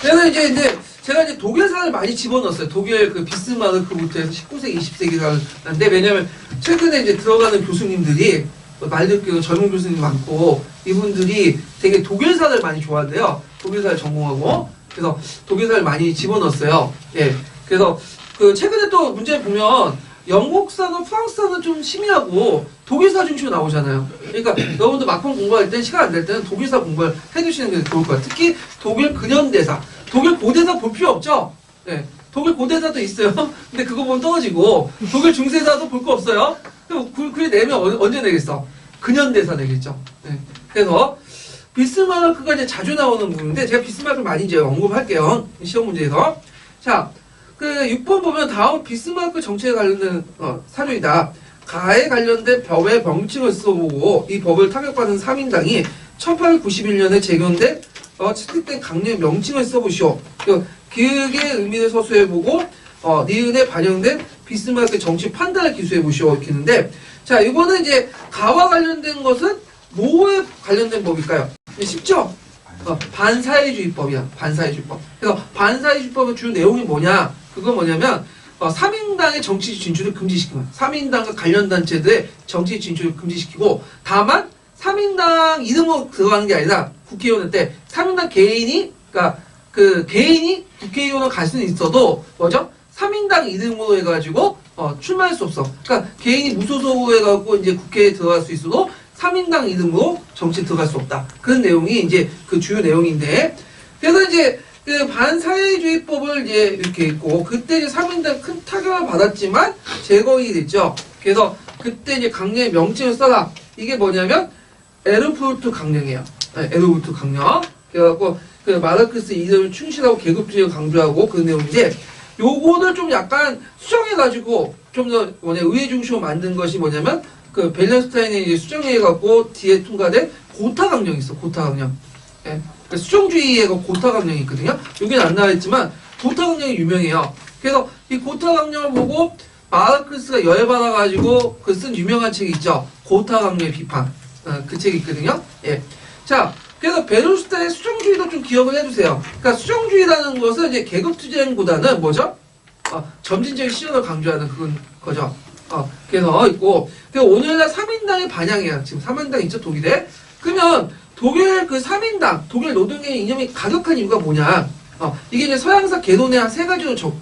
S1: 그래서 이제 제가 이제 독일사를 많이 집어넣었어요. 독일 그 비스마르크부터 해서 19세기, 20세기가는데 왜냐면 최근에 이제 들어가는 교수님들이 말듣기로 젊은 교수님 많고 이분들이 되게 독일사를 많이 좋아한대요. 독일사를 전공하고 그래서 독일사를 많이 집어넣었어요. 예. 그래서 그 최근에 또 문제 보면 영국사는 프랑스사는 좀 심의하고 독일사 중심으로 나오잖아요. 그러니까 여러분들 막판 공부할 때 시간 안 될 때는 독일사 공부를 해두시는 게 좋을 것 같아요. 특히 독일 근현대사. 독일 고대사 볼 필요 없죠? 네. 독일 고대사도 있어요. 근데 그거 보면 떨어지고 독일 중세사도 볼 거 없어요. 그게 내면 언제 내겠어? 근현대사 내겠죠. 네. 그래서 비스마르크가 이제 자주 나오는 부분인데 제가 비스마르크를 많이 이제 언급할게요. 시험 문제에서. 자, 그 6번 보면 다음 비스마르크 정책에 관련된 사료이다. 가에 관련된 법의 명칭을 써보고 이 법을 타격받은 3인당이 1891년에 제정된 채택된 강령 명칭을 써보시오. 기획의 의미를 서술해보고 니은에 반영된 비스마르크 정치 판단을 기술해보시오. 이렇게 했는데 자 이거는 이제 가와 관련된 것은 뭐에 관련된 법일까요? 쉽죠? 반사회주의법이야. 반사회주의법. 그래서 반사회주의법의 주요 내용이 뭐냐? 그건 뭐냐면 3인당의 정치 진출을 금지시키는 거야. 3인당과 관련 단체들의 정치 진출을 금지시키고 다만 3인당 이름으로 들어가는 게 아니라 국회의원 때 3인당 개인이 그러니까 그 개인이 국회의원으로 갈 수는 있어도 뭐죠? 3인당 이름으로 해가지고 출마할 수 없어. 그러니까 개인이 무소속으로 해가지고 이제 국회에 들어갈 수 있어도 3인당 이름으로 정치에 들어갈 수 없다. 그런 내용이 이제 그 주요 내용인데 그래서 이제 그 반사회주의법을 이제 이렇게 있고 그때 이제 3인당 큰 타격을 받았지만 제거이 됐죠. 그래서 그때 이제 강령의 명칭을 써라. 이게 뭐냐면 에르푸르트 강령이에요. 네, 에르푸르트 강령. 그래갖고 그 마르크스 이름을 충실하고 계급주의를 강조하고 그 내용인데 요거를 좀 약간 수정해가지고 좀 더 뭐냐 의회 중심으로 만든 것이 뭐냐면 그 벨렌스타인이 이제 수정해갖고 뒤에 통과된 고타 강령이 있어. 고타 강령. 예. 수정주의의 고타 강령이 있거든요. 여기는 안 나와있지만 고타 강령이 유명해요. 그래서 이 고타 강령을 보고 마르크스가 열받아가지고 그 쓴 유명한 책이 있죠. 고타 강령의 비판. 그 책이 있거든요. 예. 자, 그래서 베르슈타의 수정주의도 좀 기억을 해두세요. 그러니까 수정주의라는 것은 이제 계급투쟁보다는 뭐죠? 점진적인 실현을 강조하는 그건 거죠. 그래서 있고, 오늘날 3인당의 반향이야. 지금 3인당 있죠, 독일에? 그러면 독일 그 3인당, 독일 노동계의 이념이 가격한 이유가 뭐냐? 이게 이제 서양사 개론의 한 3가지로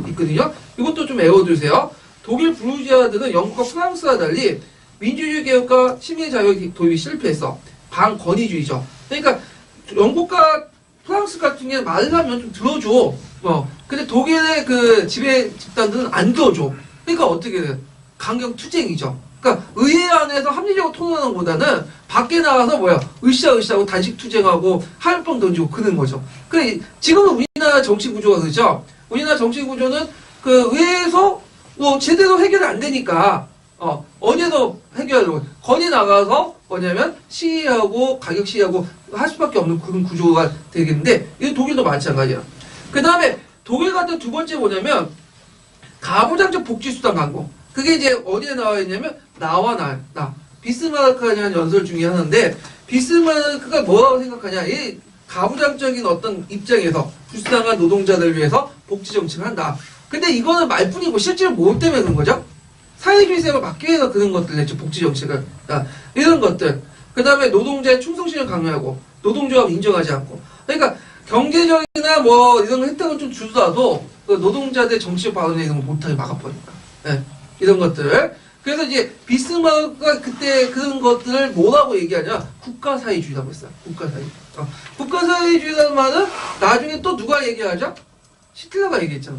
S1: 있거든요. 이것도 좀 외워두세요. 독일 부르주아들은 영국과 프랑스와 달리 민주주의 개혁과 시민의 자유 도입이 실패했어. 반권위주의죠. 그러니까 영국과 프랑스 같은 경우는 말을 하면 좀 들어줘. 근데 독일의 그 지배 집단들은 안 들어줘. 그러니까 어떻게 돼? 강경 투쟁이죠. 그러니까 의회 안에서 합리적으로 토론하는 것보다는 밖에 나가서 으쌰으쌰하고 단식 투쟁하고 하룻병 던지고 그런 거죠. 그래 지금은 우리나라 정치 구조가 그렇죠. 우리나라 정치 구조는 그 의회에서 뭐 제대로 해결이 안 되니까 어디에서 해결하려고 거기 나가서 뭐냐면 시위하고 가격 시위하고 할 수밖에 없는 그런 구조가 되겠는데 이거 독일도 마찬가지야. 그 다음에 독일 같은 두 번째 뭐냐면 가부장적 복지수당 강구. 그게 이제 어디에 나와 있냐면 나와 나 비스마르크가 한 연설 중에 하는데 비스마르크가 뭐라고 생각하냐 이 가부장적인 어떤 입장에서 불쌍한 노동자들 위해서 복지 정책을 한다. 근데 이거는 말뿐이고 실제로 뭐 때문에 그런 거죠? 사회주의 세력을 막기 위해서 그런 것들 냈죠. 복지 정책을. 이런 것들. 그 다음에 노동자의 충성심을 강요하고 노동조합 인정하지 않고. 그러니까 경제적이나 뭐 이런 혜택은 좀 주더라도 그 노동자들 정치적 발언에 이런 거 못하게 막아버리니까. 네. 이런 것들을. 그래서 이제 비스마르크가 그때 그런 것들을 뭐라고 얘기하냐? 국가사회주의라고 했어요. 국가사회주의. 국가사회주의라는 말은 나중에 또 누가 얘기하죠? 히틀러가 얘기했잖아.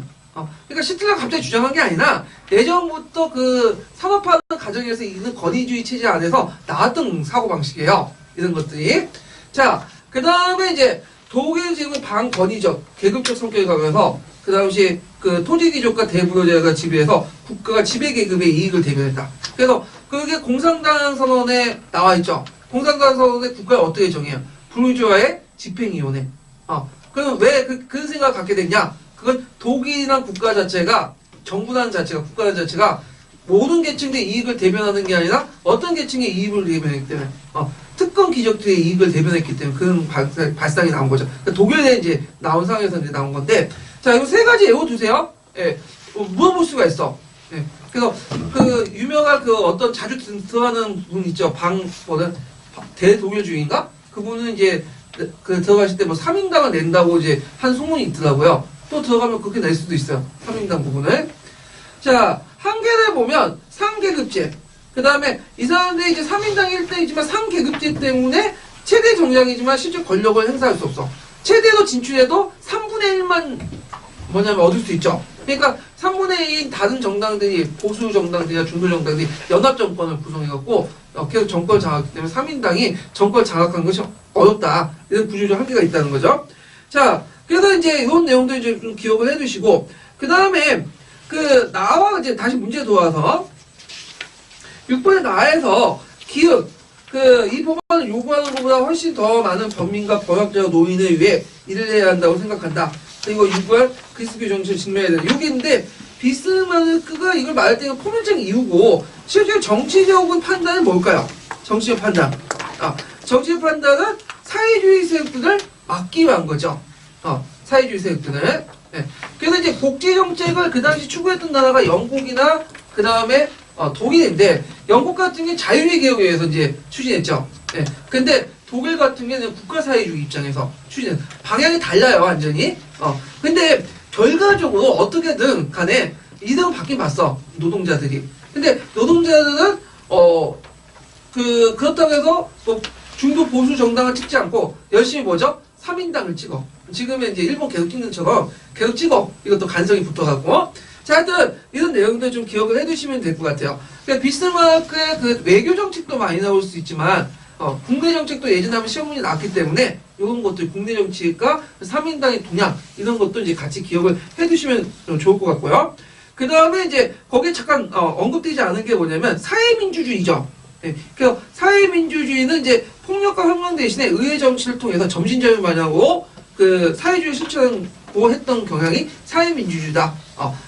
S1: 그러니까 히틀러가 갑자기 주장한 게 아니라 예전부터 그 산업화하는 과정에서 있는 권위주의 체제 안에서 나왔던 사고방식이에요. 이런 것들이. 자, 그 다음에 이제 독일 지금 반권위적, 계급적 성격이 강해서 그 당시 그 토지귀족과 대부여자가 지배해서 국가가 지배계급의 이익을 대변했다. 그래서 그게 공산당 선언에 나와 있죠. 공산당 선언에 국가를 어떻게 정해요? 부르주아의 집행위원회. 그럼 왜 그런 생각을 갖게 됐냐? 그건 독일이란 국가 자체가, 정부라는 자체가, 국가라는 자체가 모든 계층의 이익을 대변하는 게 아니라 어떤 계층의 이익을 대변했기 때문에, 특권 귀족들의 이익을 대변했기 때문에 그런 발상이 나온 거죠. 그러니까 독일에 이제 나온 상황에서 이제 나온 건데, 자, 이거 3가지 외워두세요. 예, 물어볼 수가 있어. 예, 그래서 그 유명한 그 어떤 자주 들어가는 분 있죠. 대독일주의인가? 그분은 이제 그 들어가실 때 뭐 3인당을 낸다고 이제 한 소문이 있더라고요. 또 들어가면 그렇게 낼 수도 있어요. 3인당 부분을. 자, 한계를 보면 상계급제. 그 다음에 이 사람들이 이제 3인당 1등이지만 상계급제 때문에 최대 정량이지만 실제 권력을 행사할 수 없어. 최대로 진출해도 3분의 1만 뭐냐면 얻을 수 있죠. 그러니까 3분의 1인 다른 정당들이, 보수 정당들이나 중도 정당들이 연합 정권을 구성해갖고 계속 정권을 장악하기 때문에 3인당이 정권을 장악한 것이 어렵다. 이런 구조적 한계가 있다는 거죠. 자, 그래서 이제 이런 내용도 이제 좀 기억을 해두시고, 그 다음에 그 나와 이제 다시 문제 들어와서 6번의 나에서 기획 이 법안을 요구하는 것보다 훨씬 더 많은 범민과 번역자와 노인을 위해 일을 해야 한다고 생각한다. 그리고 유구한 그리스도교 정신을 증명해야 된다. 여기인데 비스마르크가 이걸 말할 때는 포괄적인 이유고 실제 정치적인 판단은 뭘까요? 정치적 판단. 정치적 판단은 사회주의 세력들을 막기 위한 거죠. 사회주의 세력들을. 네. 그래서 이제 복지 정책을 그 당시 추구했던 나라가 영국이나 그 다음에 독일인데 영국 같은 게 자유주의 개혁에 의해서 이제 추진했죠. 네. 근데 독일 같은 경우는 국가사회주의 입장에서 추진, 방향이 달라요, 완전히. 근데 결과적으로 어떻게든 간에 이득은 받긴 봤어, 노동자들이. 근데 노동자들은, 그렇다고 해서 뭐 중도 보수 정당을 찍지 않고 열심히 뭐죠? 3인당을 찍어. 지금은 이제 일본 계속 찍는 것처럼 계속 찍어. 이것도 간성이 붙어갖고. 자, 하여튼, 이런 내용들 좀 기억을 해두시면 될 것 같아요. 그러니까 비스마르크의 그 외교 정책도 많이 나올 수 있지만, 국내 정책도 예전에 한번 시험문이 나왔기 때문에, 이런 것들, 국내 정책과 3인당의 동향, 이런 것도 이제 같이 기억을 해두시면 좀 좋을 것 같고요. 그 다음에 이제, 거기에 잠깐, 언급되지 않은 게 뭐냐면, 사회민주주의죠. 네. 그래서 사회민주주의는 이제 폭력과 혁명 대신에 의회 정치를 통해서 점진적인 방향으로 그 사회주의 실천하고 했던 경향이 사회민주주의다.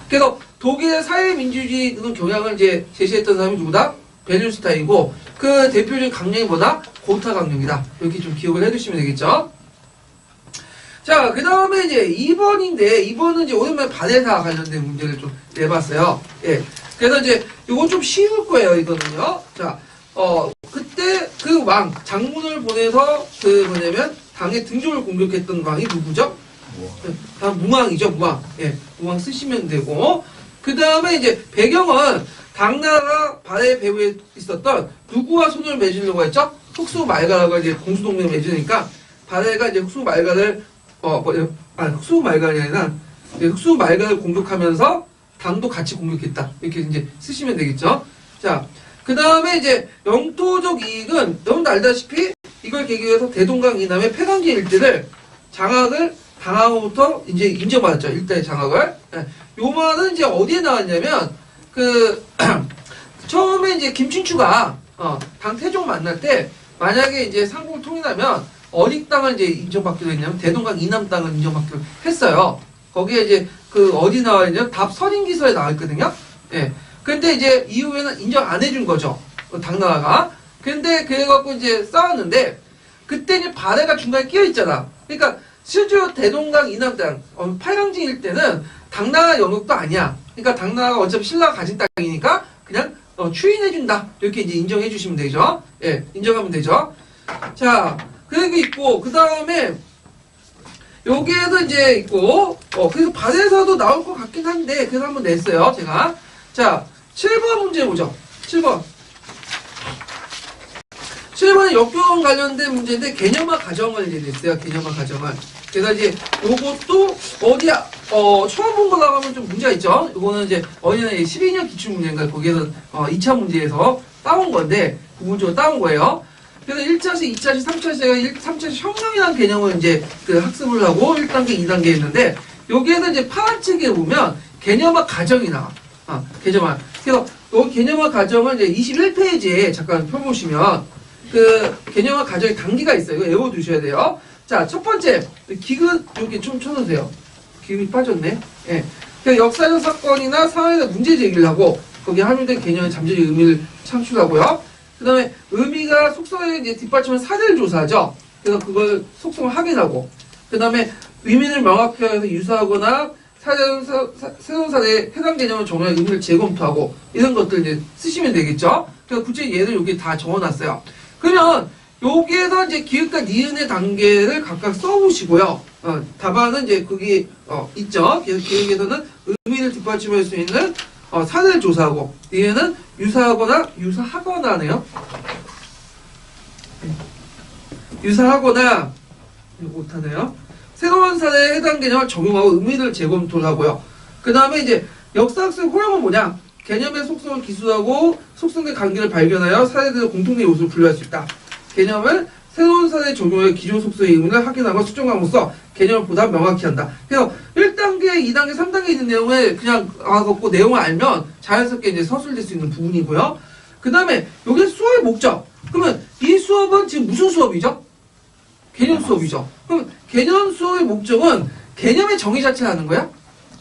S1: 그래서 독일의 사회민주주의 그런 경향을 이제 제시했던 사람이 누구다? 밸류스타이고 그 대표적인 강령이 뭐다? 고타 강령이다. 이렇게 좀 기억을 해두시면 되겠죠. 자, 그 다음에 이제 2번인데 2번은 이제 오랜만에 반해사 관련된 문제를 좀 내봤어요. 예. 그래서 이제 이건 좀 쉬울 거예요. 이거는요. 자, 그때 그 왕 장군을 보내서 그 뭐냐면 당의 등족을 공격했던 왕이 누구죠? 다 무왕이죠. 무왕. 예, 무왕 쓰시면 되고 그 다음에 이제 배경은 당나라 발해 배후에 있었던 누구와 손을 맺으려고 했죠? 흑수 말가라고 이제 공수동맹을 맺으니까 발해가 이제 흑수 말가를 흑수 말가이 아니라 흑수 말가를 공격하면서 당도 같이 공격했다. 이렇게 이제 쓰시면 되겠죠. 자, 그 다음에 이제 영토적 이익은 여러분도 알다시피 이걸 계기로 해서 대동강 이남의 폐광지 일대를 장악을 당하고부터 이제 인정받았죠. 일대의 장악을. 요 말은 이제 어디에 나왔냐면 처음에 이제 김춘추가 당 태종 만날 때 만약에 이제 상국을 통일하면 어디 땅을 이제 인정받기로 했냐면 대동강 이남 땅을 인정받기로 했어요. 거기에 이제 어디 나와 있냐면 답선인기서에 나와 있거든요. 예. 근데 이제 이후에는 인정 안 해준 거죠. 당나라가. 근데 그래갖고 이제 싸웠는데 그때 이제 발해가 중간에 끼어 있잖아. 그러니까 실제로 대동강 이남 땅, 팔강진일 때는 당나라 영역도 아니야. 그러니까 당나라가 어차피 신라가 가진 땅이니까 그냥 추인해준다. 이렇게 이제 인정해주시면 되죠. 예, 인정하면 되죠. 자, 그리고 있고 그 다음에 여기에도 이제 있고 그래서 발에서도 나올 것 같긴 한데 그래서 한번 냈어요. 제가. 자, 7번 문제 보죠. 7번. 7번은 역경 관련된 문제인데 개념화 가정을 이제 냈어요. 개념화 가정을. 그래서 이제 요것도 어디야 처음 본 거라고 하면 좀 문제가 있죠. 요거는 이제 어디나 12년 기출문제인가 거기에서 2차 문제에서 따온 건데 부분적으로 따온 거예요. 그래서 1차시, 2차시, 3차시가 3차시 혁명이라는 개념을 이제 학습을 하고 1단계, 2단계 했는데 여기에서 이제 파란 책에 보면 개념화 가정이 나와. 개념화. 그래서 이 개념화 가정을 이제 21페이지에 잠깐 펴보시면 개념화 가정의 단계가 있어요. 이거 외워두셔야 돼요. 자, 첫 번째, 기근, 이렇게 좀 쳐놓으세요. 기근이 빠졌네. 예. 그러니까 역사적 사건이나 사회적 문제 제기를 하고, 거기에 함유된 개념의 잠재적 의미를 창출하고요. 그 다음에 의미가 속성에 이제 뒷받침한 사례를 조사하죠. 그래서 그걸 속성을 확인하고, 그 다음에 의미를 명확히 해서 유사하거나 새로운 사례에 해당 개념을 정의한 의미를 재검토하고, 이런 것들 이제 쓰시면 되겠죠. 그래서 구체 예를 여기 다 적어놨어요. 그러면 여기에서 이제 기획과 니은의 단계를 각각 써보시고요. 답안은 이제 거기 있죠. 기획에서는 의미를 뒷받침할 수 있는 사례를 조사하고 니은은 유사하거나네요. 유사하거나 못하네요. 새로운 사례에 해당 개념을 적용하고 의미를 재검토하고요. 그 다음에 이제 역사학습 호령은 뭐냐? 개념의 속성을 기술하고 속성의 관계를 발견하여 사례들의 공통된 요소를 분류할 수 있다. 개념을 새로운 사례에 적용해 기존 속성의 의미를 확인하고 수정함으로써 개념을 보다 명확히 한다. 그래서 1단계, 2단계, 3단계 있는 내용을 그냥 갖고 내용을 알면 자연스럽게 이제 서술될 수 있는 부분이고요. 그 다음에 여기 수업의 목적. 그러면 이 수업은 지금 무슨 수업이죠? 개념 수업이죠. 그럼 개념 수업의 목적은 개념의 정의 자체를 하는 거야?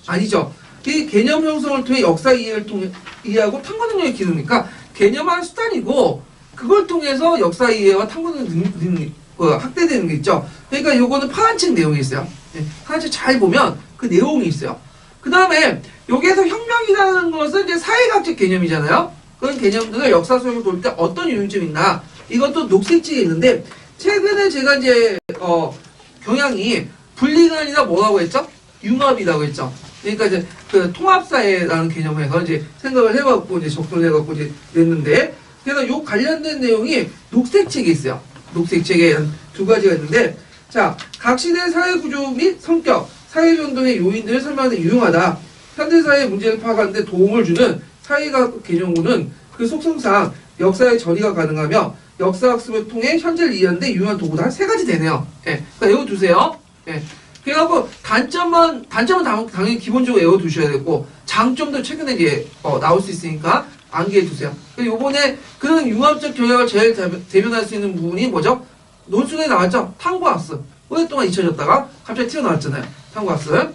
S1: 아니죠. 이 개념 형성을 통해 역사 이해를 통해 이해하고 탐구 능력이 기르니까 개념은 수단이고 그걸 통해서 역사 이해와 탐구 능력이 확대되는 게 있죠. 그러니까 요거는 파란책 내용이 있어요. 네, 파란책 잘 보면 그 내용이 있어요. 그 다음에 여기에서 혁명이라는 것은 이제 사회학적 개념이잖아요. 그런 개념들을 역사 수업을 돌 때 어떤 요인점이 있나 이것도 녹색지에 있는데 최근에 제가 이제 경향이 분리관이나 뭐라고 했죠? 융합이라고 했죠. 그러니까 이제 통합사회라는 개념에서 이제 생각을 해봤고 이제 접근해갖고 이제 냈는데 그래서 요 관련된 내용이 녹색책에 있어요. 녹색책에 한 2가지가 있는데 자, 각 시대의 사회구조 및 성격, 사회변동의 요인들을 설명하는 데 유용하다. 현대사회의 문제를 파악하는 데 도움을 주는 사회학 개념으로는 그 속성상 역사의 전이가 가능하며 역사학습을 통해 현재를 이해하는 데 유용한 도구다. 한 3가지 되네요. 예, 그러니까 외워두세요. 예. 그래갖고 단점은 당연히 기본적으로 외워두셔야 되고 장점도 최근에 이제 나올 수 있으니까 암기해두세요. 요번에 그런 융합적 경향을 제일 대변할 수 있는 부분이 뭐죠? 논술에 나왔죠? 탐구학습. 오랫동안 잊혀졌다가 갑자기 튀어나왔잖아요. 탐구학습.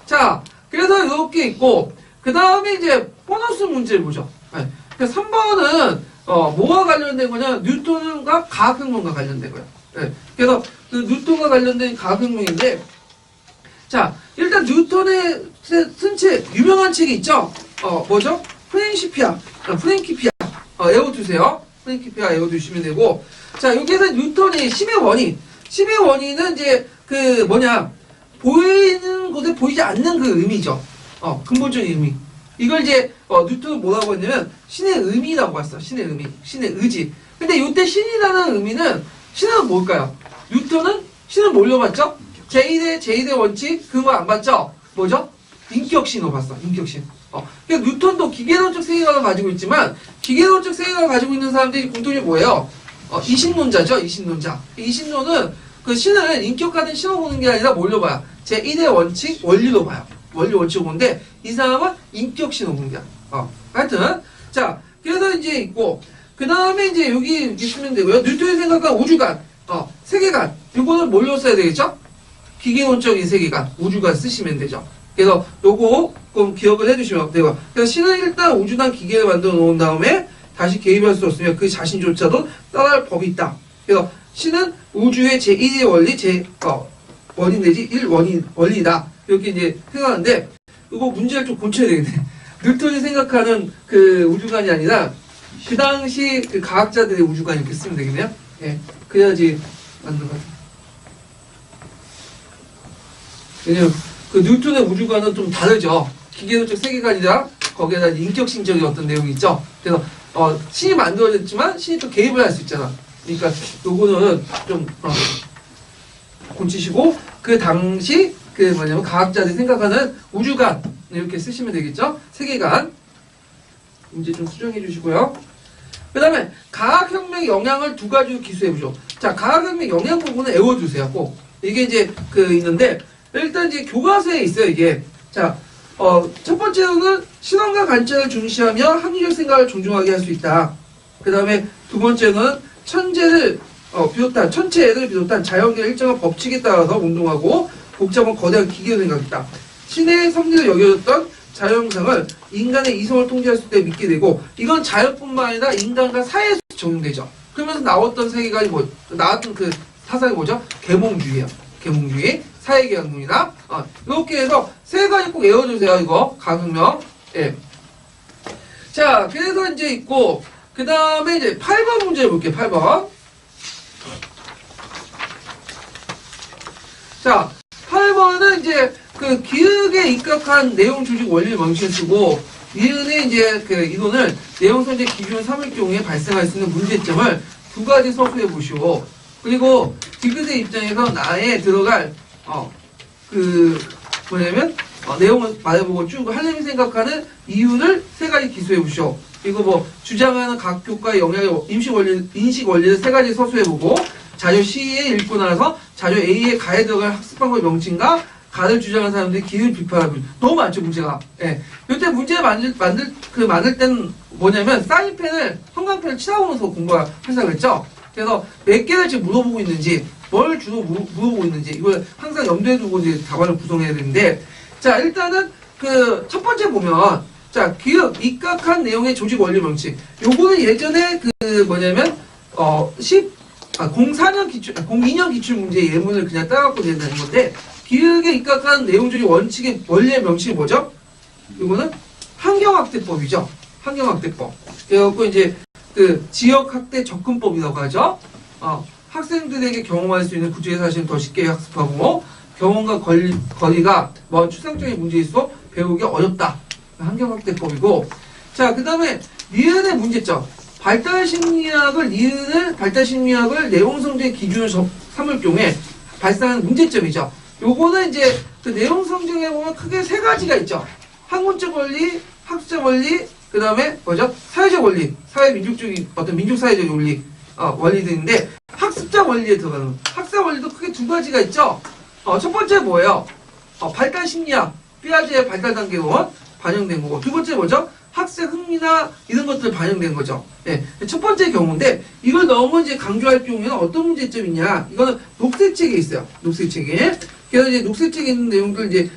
S1: 자, 그래서 이렇게 있고 그 다음에 이제 보너스 문제를 보죠. 네. 3번은 뭐와 관련된 거냐? 뉴턴과 과학혁명과 관련된 거예요. 예. 그래서 그 뉴턴과 관련된 과학혁명인데, 자, 일단 뉴턴의 쓴 책, 유명한 책이 있죠? 뭐죠? 프랭키피아, 외워두세요. 프랭키피아 외워두시면 되고, 자, 여기에서 뉴턴의 힘의 원인은 이제 그 보이는 곳에 보이지 않는 그 의미죠. 근본적인 의미. 이걸 이제 뉴턴은 뭐라고 했냐면 신의 의미라고 했어. 신의 의미, 신의 의지. 근데 이때 신이라는 의미는 신은 뭘까요? 뉴턴은 신을 뭘로 봤죠? 제1의 원칙 그거 안 봤죠? 뭐죠? 인격신으로 봤어. 인격신. 그러니까 뉴턴도 기계론적 세계관을 가지고 있지만 기계론적 세계관을 가지고 있는 사람들이 공통이 뭐예요? 이신론자죠. 이신론자. 이신론은 그 신을 인격화된 신으로 보는 게 아니라 뭘로 봐요? 제1의 원칙 원리로 봐요. 원리 원칙을 보는데 이 사람은 인격신으로 보는 거야. 하여튼 자 그래서 이제 있고 그 다음에 이제 여기 쓰면 되고요. 뉴턴이 생각한 우주관, 세계관 이거는 뭘로 써야 되겠죠? 기계론적인 세계관, 우주관 쓰시면 되죠. 그래서 요거 좀 기억을 해주시면 되고 그래서 신은 일단 우주단 기계를 만들어 놓은 다음에 다시 개입할 수 없으며 그 자신조차도 따라할 법이 있다. 그래서 신은 우주의 제1의 원리, 원인 내지 1원리다. 이렇게 이제 생각하는데, 이거 문제를 좀 고쳐야 되겠네. 뉴턴이 생각하는 그 우주관이 아니라, 그 당시 그 과학자들의 우주관 이렇게 쓰면 되겠네요. 예. 그래야지 맞는 것 같아요. 왜냐면, 그 뉴턴의 우주관은 좀 다르죠. 기계론적 세계관이라, 거기에다 인격신적인 어떤 내용이 있죠. 그래서, 신이 만들어졌지만, 신이 또 개입을 할 수 있잖아. 그러니까, 요거는 좀, 고치시고, 그 당시, 과학자들이 생각하는 우주관, 이렇게 쓰시면 되겠죠? 세계관. 문제 좀 수정해 주시고요. 그 다음에, 과학혁명의 영향을 두 가지로 기수해보죠. 자, 과학혁명 영향 부분은 외워두세요, 꼭. 이게 이제, 있는데, 일단 이제 교과서에 있어요, 이게. 자, 첫 번째로는 실험과 관찰을 중시하며 합리적 생각을 존중하게 할 수 있다. 그 다음에 두 번째는 천체를 비롯한 자연계의 일정한 법칙에 따라서 운동하고 복잡한 거대한 기계로 생각했다. 신의 섭리로 여겨졌던 자연상을 인간의 이성을 통제할 수 있게 믿게 되고 이건 자연뿐만 아니라 인간과 사회에서 적용되죠. 그러면서 나왔던 세계관이 나왔던 그 사상이 뭐죠? 계몽주의예요. 계몽주의, 사회계약론이나 이렇게 해서 세 가지 꼭 외워주세요. 이거 과학혁명. 예. 자, 그래서 이제 있고 그 다음에 이제 8번 문제 볼게요. 8번. 자, 8번은 이제 그 기획에 입각한 내용 조직 원리를 명시해 쓰고 이은의 이제 이론을 내용 선제 기준 3일 경우에 발생할 수 있는 문제점을 두 가지 서술해 보시고 그리고 디귿의 입장에서 나에 들어갈 내용을 말해보고 쭉 하려면 생각하는 이유를 세 가지 기수해 보시오. 그리고 주장하는 각 교과의 영향의 인식 원리를 세 가지 서술해보고 자료 C에 읽고 나서 자료 A에 가에 들어갈 학습 방법의 명칭과 가를 주장하는 사람들이 기를 비판하고 너무 많죠 문제가. 예. 이때 문제를 만들 때는 뭐냐면 사인펜을 형광펜을 칠하고나서 공부하려고 했죠. 그래서 몇 개를 지금 물어보고 있는지 뭘 주로 물어보고 있는지 이걸 항상 염두에 두고 이제 답안을 구성해야 되는데 자 일단은 첫 번째 보면 자 기억 입각한 내용의 조직 원리 명칭 요거는 예전에 02년 기출 문제 예문을 그냥 따갖고 된다는 건데 기억에 입각한 내용 조직 원칙의 원리의 명칭이 뭐죠? 이거는 환경학대법이죠. 환경학대법. 그래갖고 이제 지역학대 접근법이라고 하죠. 학생들에게 경험할 수 있는 구체의 사실을 더 쉽게 학습하고 경험과 거리가 추상적인 문제일수록 배우기 어렵다. 환경학대법이고 자 그 다음에 니은의 문제점 발달심리학을 내용성적인 기준을 삼을 경우에 발생하는 문제점이죠. 요거는 이제 내용성적에 보면 크게 세 가지가 있죠. 학문적 원리, 학술적 원리, 그 다음에 뭐죠? 사회적 원리, 사회민족적인 어떤 민족사회적 원리, 원리들인데 학습적 원리에 들어가는 학습 원리도 크게 두 가지가 있죠. 첫 번째 뭐예요? 발달 심리학, 삐아제의 발달 단계론 반영된 거고 두 번째 뭐죠? 학생 흥미나 이런 것들 반영된 거죠. 예, 첫 번째 경우인데 이걸 너무 이제 강조할 경우에는 어떤 문제점이 있냐? 이거는 녹색책에 있어요. 녹색책에. 그래서 이제 녹색책에 있는 내용들 이제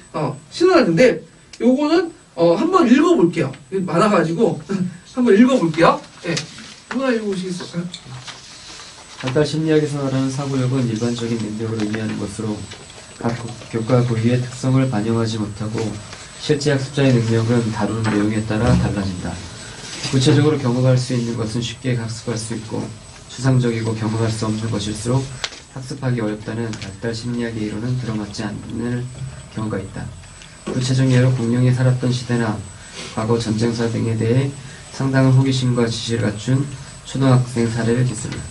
S1: 신호하는데 요거는 한번 읽어볼게요. 많아가지고 한번 읽어볼게요. 예. 누가 읽어보시겠어요?
S3: 발달 심리학에서 말하는 사고력은 일반적인 능력을 의미하는 것으로 각 교과 고유의 특성을 반영하지 못하고 실제 학습자의 능력은 다루는 내용에 따라 달라진다. 구체적으로 경험할 수 있는 것은 쉽게 학습할 수 있고 추상적이고 경험할 수 없는 것일수록 학습하기 어렵다는 발달 심리학의 이론은 들어맞지 않는 경우가 있다. 구체적 예로 공룡이 살았던 시대나 과거 전쟁사 등에 대해 상당한 호기심과 지식을 갖춘 초등학생 사례를 기술한다.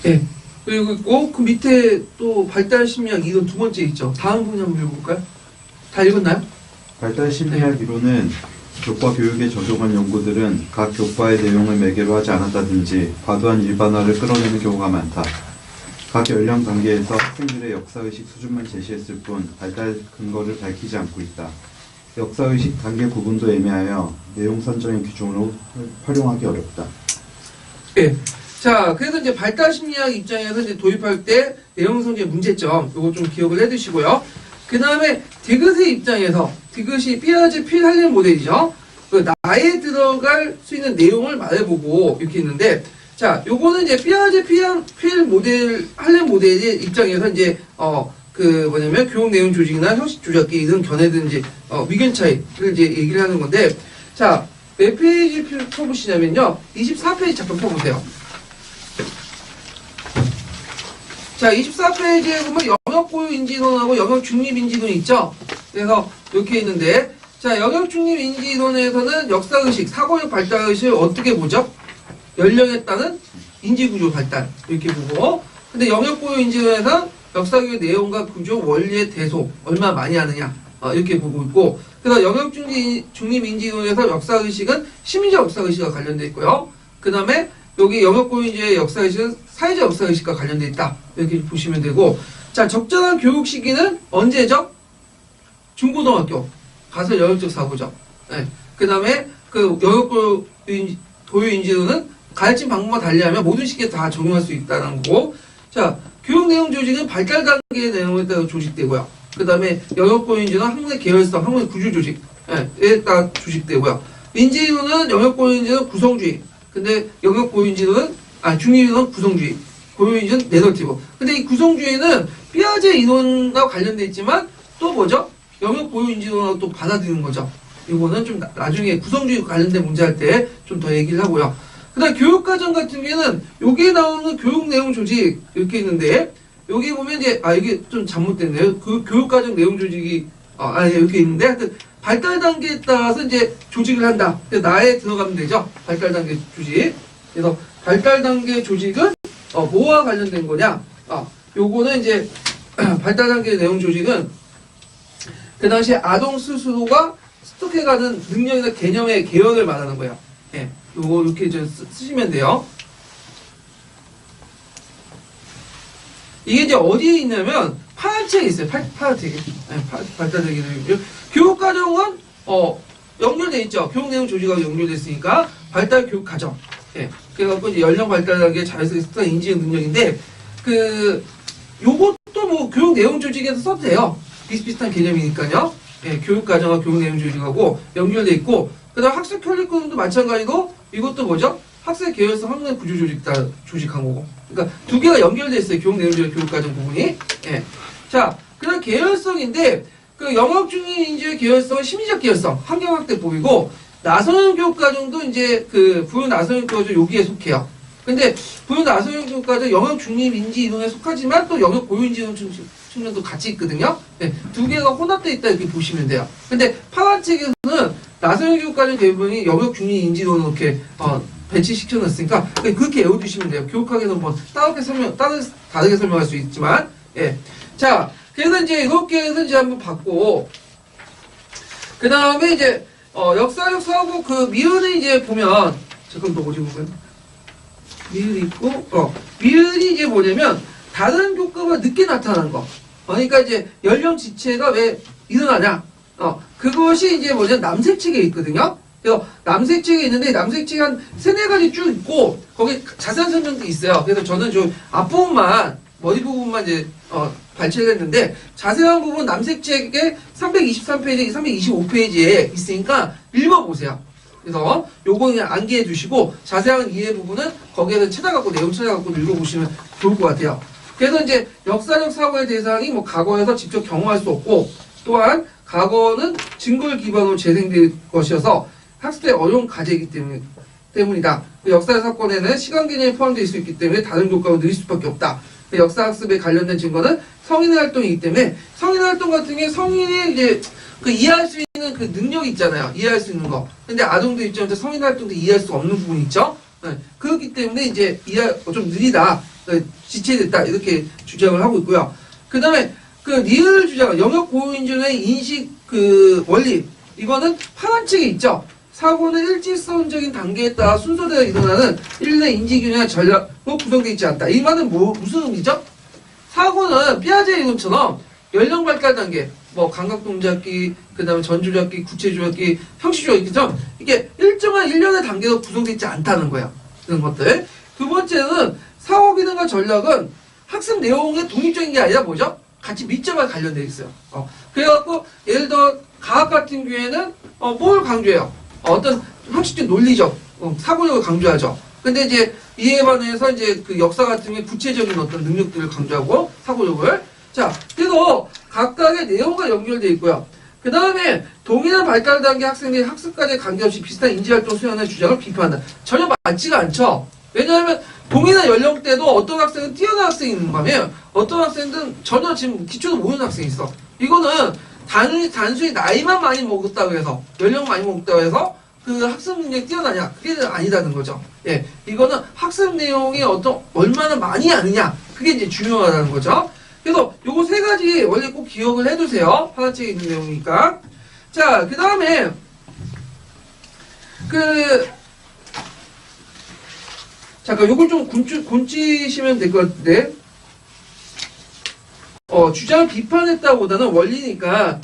S1: 예. 그리고 있고 그 밑에 또 발달 심리학 이론 두 번째 있죠. 다음 분이 한번 읽어볼까요? 다 읽었나요?
S2: 발달 심리학 이론은 교과 교육에 적용한 연구들은 각 교과의 내용을 매개로 하지 않았다든지 과도한 일반화를 끌어내는 경우가 많다. 각 연령 단계에서 학생들의 역사의식 수준만 제시했을 뿐 발달 근거를 밝히지 않고 있다. 역사의식 단계 구분도 애매하여 내용 선정의 기준으로 활용하기 어렵다.
S1: 예. 자, 그래서 이제 발달 심리학 입장에서 이제 도입할 때 내용 성질 문제점, 요거 좀 기억을 해두시고요. 그 다음에 디귿의 입장에서, 디귿이 피아제 필 할렘 모델이죠. 그 나에 들어갈 수 있는 내용을 말해보고 이렇게 있는데, 자, 요거는 이제 피아제 필 모델, 할렘 모델의 입장에서 이제, 뭐냐면 교육 내용 조직이나 형식 조작기 이런 견해든 이제, 위견 차이를 이제 얘기를 하는 건데, 자, 몇 페이지 펴보시냐면요. 24페이지 잠깐 펴보세요. 자, 24페이지에 보면 영역고유인지론하고 영역중립인지론이 있죠? 그래서 이렇게 있는데, 자, 영역중립인지론에서는 역사의식, 사고력 발달의식을 어떻게 보죠? 연령에 따른 인지구조 발달, 이렇게 보고, 근데 영역고유인지론에서는 역사교육 내용과 구조, 원리의 대소, 얼마나 많이 하느냐, 이렇게 보고 있고, 그래서 영역중립인지론에서 역사의식은 시민적 역사의식과 관련되어 있고요. 그 다음에 여기 영역고유인지의 역사의식은 사회적 역사의식과 관련되어 있다. 이렇게 보시면 되고, 자, 적절한 교육 시기는 언제죠? 중고등학교 가서 영역적 사고죠. 네. 그 다음에 그 영역고유인지론은 가르침 방법만 달리하면 모든 시기에 다 적용할 수 있다는 거고, 자, 교육 내용 조직은 발달 단계의 내용에 따라 조직되고요. 그 다음에 영역고유인지는 학문의 계열성, 학문의 구조 조직에 따라 조직되고요. 인지론은 영역고유인지는 구성주의, 근데 영역고유인지론은 중립이론은 구성주의, 고유인지는 내러티브. 근데 이 구성주의는 피아제 이론과 관련돼 있지만 또 뭐죠? 영역고유인지론하고 또 받아들이는 거죠. 이거는 좀 나중에 구성주의 관련된 문제 할 때 좀 더 얘기를 하고요. 그 다음 교육과정 같은 경우에는 여기에 나오는 교육 내용 조직 이렇게 있는데, 여기 보면 이제 이게 좀 잘못됐네요. 그 교육과정 내용 조직이 이렇게 있는데, 하여튼 발달 단계에 따라서 이제 조직을 한다. 나에 들어가면 되죠. 발달 단계 조직. 그래서 발달 단계 조직은 뭐와 관련된 거냐? 요거는 이제 발달 단계 내용 조직은 그 당시에 아동 스스로가 습득해가는 능력이나 개념의 개혁을 말하는 거예요. 예, 요거 이렇게 좀 쓰시면 돼요. 이게 이제 어디에 있냐면 파란 책에 있어요. 파란 책에. 발달 단계 내용 조직. 교육 과정은 연결돼 있죠. 교육 내용 조직하고 연결돼 있으니까 발달 교육 과정. 예. 그래갖고 이제 연령 발달 단계 자율성 습득 인지 능력인데, 요것도 뭐 교육 내용 조직에서 써도 돼요. 비슷비슷한 개념이니까요. 예, 교육 과정과 교육 내용 조직하고 연결돼 있고, 그다음 학습 큐리큘럼도 마찬가지로 이것도 뭐죠? 학생 계열성 학문의 구조 조직한 거고. 그러니까 두 개가 연결돼 있어요. 교육 내용 조직, 교육 과정 부분이. 예. 자, 그다음 계열성인데, 그 영역중립인지의 계열성은 심리적 계열성, 환경학대법이고, 나선형 교육과정도 이제 부유 나선형 교육과정 여기에 속해요. 근데 부유 나선형 교육과정 영역 중립인지 이론에 속하지만 또 영역 고유인지 이론 측면도 같이 있거든요. 네, 두 개가 혼합되어 있다 이렇게 보시면 돼요. 근데 파란 책에서는 나선형 교육과정 대부분이 영역 중립인지 이론을 이렇게 배치시켜 놨으니까 그렇게 외워두시면 돼요. 교육학에서 뭐 다르게 설명할 수 있지만, 예. 자, 그래서 이제 이렇게 해서 이제 한번 봤고, 그 다음에 이제 역사적 사고 미을을 이제 보면, 잠깐 또 어디 보면 미을이 있고, 미을이 이제 뭐냐면 다른 교과가 늦게 나타나는 거. 그러니까 이제 연령 지체가 왜 일어나냐? 그것이 이제 뭐냐 남색책에 있거든요. 그래서 남색책에 있는데 남색책이 한 3-4가지 쭉 있고 거기 자세한 설명도 있어요. 그래서 저는 좀 앞부분만 머리 부분만 이제 발췌를 했는데 자세한 부분 남색책에 323페이지, 325페이지에 있으니까 읽어보세요. 그래서 요거 그냥 암기해 두시고 자세한 이해 부분은 거기에서 찾아갖고 내용 찾아갖고 읽어보시면 좋을 것 같아요. 그래서 이제 역사적 사고의 대상이 뭐 과거에서 직접 경험할 수 없고 또한 과거는 증거를 기반으로 재생될 것이어서 학습에 어려운 과제이기 때문이다. 그 역사 사건에는 시간 개념이 포함되어 있을 수 있기 때문에 다른 교과로 늘릴 수밖에 없다. 그 역사 학습에 관련된 증거는 성인의 활동이기 때문에 성인의 활동 같은 게 성인이 이제 그 이해할 수 있는 그 능력이 있잖아요. 이해할 수 있는 거. 근데 아동들 입장에서 성인 활동도 이해할 수 없는 부분이 있죠. 네. 그렇기 때문에 이제 좀 느리다, 지체됐다 이렇게 주장을 하고 있고요. 그 다음에 그 리을 주장, 영역 고인준의 인식 그 원리 이거는 파란 책에 있죠. 사고는 일직선적인 단계에 따라 순서대로 일어나는 일련의 인지균형의 전략으로 구성되어 있지 않다. 이 말은 무슨 의미죠? 사고는 피아제의 이론처럼 연령 발달 단계, 뭐 감각동작기, 그 다음에 전조작기, 구체조작기, 형식조작기처럼 이게 일정한 일련의 단계로 구성되어 있지 않다는 거예요. 이런 것들. 두 번째는 사고 기능과 전략은 학습 내용의 독립적인 게 아니라 뭐죠? 같이 밀접하게 관련되어 있어요. 그래갖고 예를 들어 과학 같은 경우에는 뭘 강조해요? 어떤 형식적 논리적 사고력을 강조하죠. 근데 이제 이에 반해서 이제 그 역사 같은 게 구체적인 어떤 능력들을 강조하고 사고력을. 자, 그래서 각각의 내용과 연결되어 있고요. 그 다음에 동일한 발달 단계 학생들이 학습까지 관계없이 비슷한 인지활동 수행하는 주장을 비판한다. 전혀 맞지가 않죠. 왜냐하면 동일한 연령대도 어떤 학생은 뛰어난 학생이 있는 반면 어떤 학생들은 전혀 지금 기초도 모르는 학생이 있어. 이거는 단순히 나이만 많이 먹었다고 해서 연령 많이 먹었다고 해서 그 학습 능력이 뛰어나냐? 그게 아니다는 거죠. 예, 이거는 학습 내용이 얼마나 많이 아느냐? 그게 이제 중요하다는 거죠. 그래서 요거 세 가지 원래 꼭 기억을 해두세요. 파란책에 있는 내용이니까. 자, 그 다음에 잠깐 요걸 좀 곤치시면 될 것 같은데. 주장을 비판했다보다는 원리니까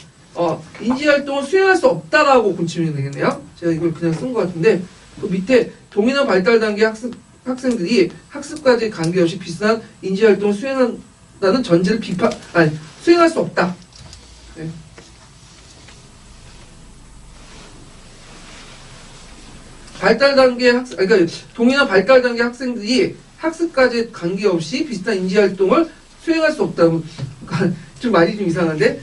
S1: 인지활동을 수행할 수 없다라고 곤치면 되겠네요. 제가 이걸 그냥 쓴 것 같은데 그 밑에 동일한 발달 단계 학생들이 학습까지 관계없이 비슷한 인지활동을 수행한다는 전제를 수행할 수 없다. 네. 발달 단계 그러니까 동일한 발달 단계 학생들이 학습까지 관계없이 비슷한 인지활동을 수행할 수 없다고. 좀 말이 좀 이상한데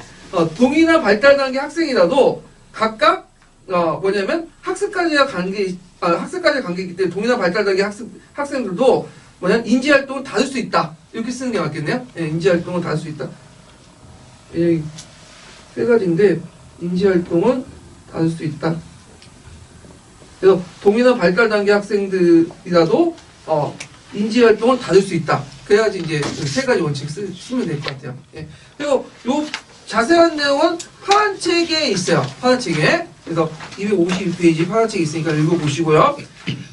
S1: 동일한 발달 단계 학생이라도 각각 뭐냐면 학습까지 관계이기 때문에 동일한 발달 단계 학생들도 뭐냐면 인지활동을 다룰 수 있다 이렇게 쓰는 게 맞겠네요. 네, 인지활동을 다룰 수 있다. 세 가지인데 인지활동은 다룰 수 있다. 그래서 동일한 발달 단계 학생들이라도 인지활동을 다룰 수 있다. 그래야지 이제 세 가지 원칙 쓰면 될 것 같아요. 예. 그리고 요 자세한 내용은 파란 책에 있어요. 파란 책에. 그래서 252페이지 파란 책에 있으니까 읽어보시고요.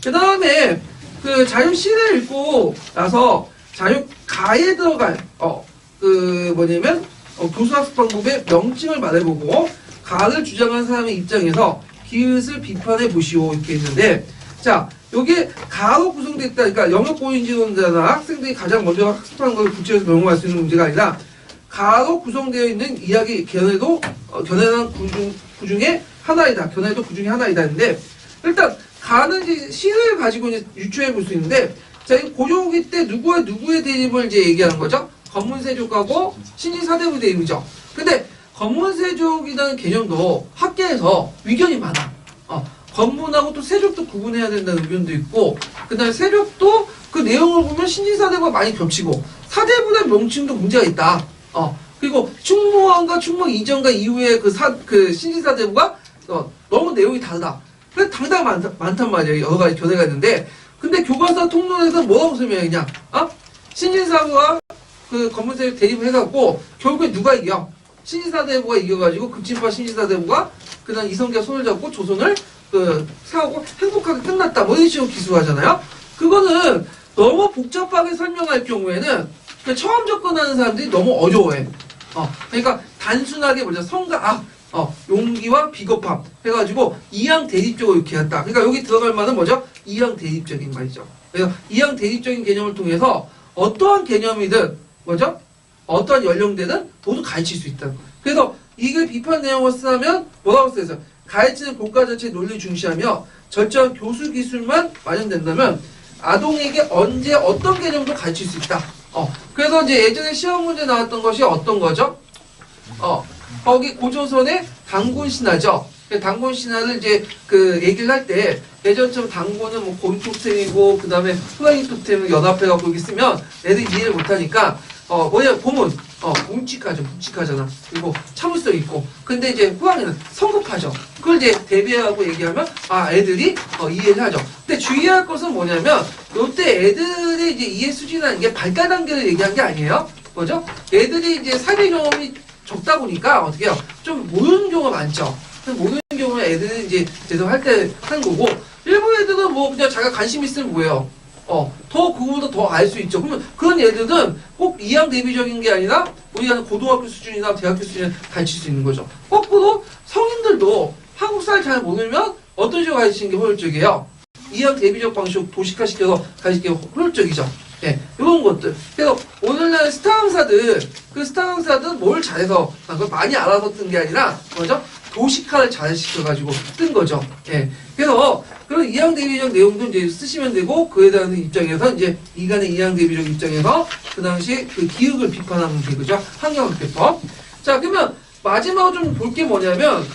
S1: 그 다음에 그 자료 C를 읽고 나서 자료 가에 들어갈 뭐냐면 교수학습 방법의 명칭을 말해보고 가를 주장하는 사람의 입장에서 기읒을 비판해 보시오 이렇게 했는데 자. 요게 가로 구성됐다. 그러니까 영역 고인지론자나 학생들이 가장 먼저 학습하는 걸 구체적으로 적용할 수 있는 문제가 아니라 가로 구성되어 있는 이야기 견해도 견해는 구중의 하나이다. 견해도 구중의 하나이다. 했는데 일단 가는 이제 시를 가지고 이제 유추해 볼 수 있는데 자, 이 고조기 때 누구와 누구의 대립을 이제 얘기하는 거죠? 건문세족하고 신진사대부 대립이죠. 근데 건문세족이라는 개념도 학계에서 의견이 많아. 건문하고 또 세족도 구분해야 된다는 의견도 있고 그 다음에 세족도 그 내용을 보면 신진사대부가 많이 겹치고 사대부의 명칭도 문제가 있다. 그리고 충무왕과 충무 이전과 이후에 그 신진사대부가 너무 내용이 다르다. 그래서 당당 많단 말이에요. 여러 가지 견해가 있는데 근데 교과서 통론에서 뭐라고 설명했냐? 신진사부가 그 건문세족 대립을 해갖고 결국에 누가 이겨? 신진사대부가 이겨가지고 급진파 신진사대부가 그 다음 이성계가 손을 잡고 조선을 세우고 행복하게 끝났다. 뭐 이런 식으로 기술하잖아요. 그거는 너무 복잡하게 설명할 경우에는 처음 접근하는 사람들이 너무 어려워해. 그러니까 단순하게 뭐냐 성과 용기와 비겁함 해가지고 이양 대립적으로 이렇게 했다. 그러니까 여기 들어갈 말은 뭐죠? 이양 대립적인 말이죠. 그래서 이양 대립적인 개념을 통해서 어떠한 개념이든 뭐죠? 어떠한 연령대든 모두 가르칠 수 있다. 그래서 이게 비판 내용을 쓰면 뭐라고 써있어요? 가르치는 교과 자체의 논리 중시하며 절저한 교수 기술만 마련된다면 아동에게 언제 어떤 개념도 가르칠 수 있다. 그래서 이제 예전에 시험 문제 나왔던 것이 어떤 거죠? 거기 고조선의 당군 신화죠. 당군 신화를 이제 그 얘기를 할 때 예전처럼 당군은 뭐 고위 토템이고 그 다음에 후라이 토템을 연합해갖고 여기 쓰면 애들이 이해를 못하니까 보면 묵직하잖아. 그리고 참을성 있고. 근데 이제 후왕이는 성급하죠. 그걸 이제 대비하고 얘기하면 애들이 이해를 하죠. 근데 주의할 것은 뭐냐면 요때 애들의 이제 이해 수준이라는 게 발달 단계를 얘기한 게 아니에요. 뭐죠? 애들이 이제 사회 경험이 적다 보니까 어떻게 해요? 좀 모르는 경우가 많죠. 모르는 경우는 애들은 이제 제대로 할 때 하는 거고, 일부 애들은 뭐 그냥 자기가 관심 있으면 뭐예요? 더 그거보다 더 알 수 있죠. 그러면 그런 애들은 꼭 이양 대비적인 게 아니라 우리가 고등학교 수준이나 대학교 수준을 가르칠 수 있는 거죠. 거꾸로 성인들도 한국사를 잘 모르면 어떤 식으로 가르치는 게 효율적이에요? 이양 대비적 방식으로 도식화시켜서 가르치는 게 효율적이죠. 예, 이런 것들. 그래서 오늘날 스타 강사들, 그 스타 강사들 뭘 잘해서, 그걸 많이 알아서 뜬 게 아니라, 뭐죠? 도식화를 잘 시켜가지고 뜬 거죠. 예. 그래서, 그런 이양 대비적 내용도 이제 쓰시면 되고, 그에 대한 입장에서, 이제, 이간의 이양 대비적 입장에서, 그 당시 그 기흑을 비판하는 게, 그죠? 환경학대법. 자, 그러면, 마지막으로 좀 볼 게 뭐냐면,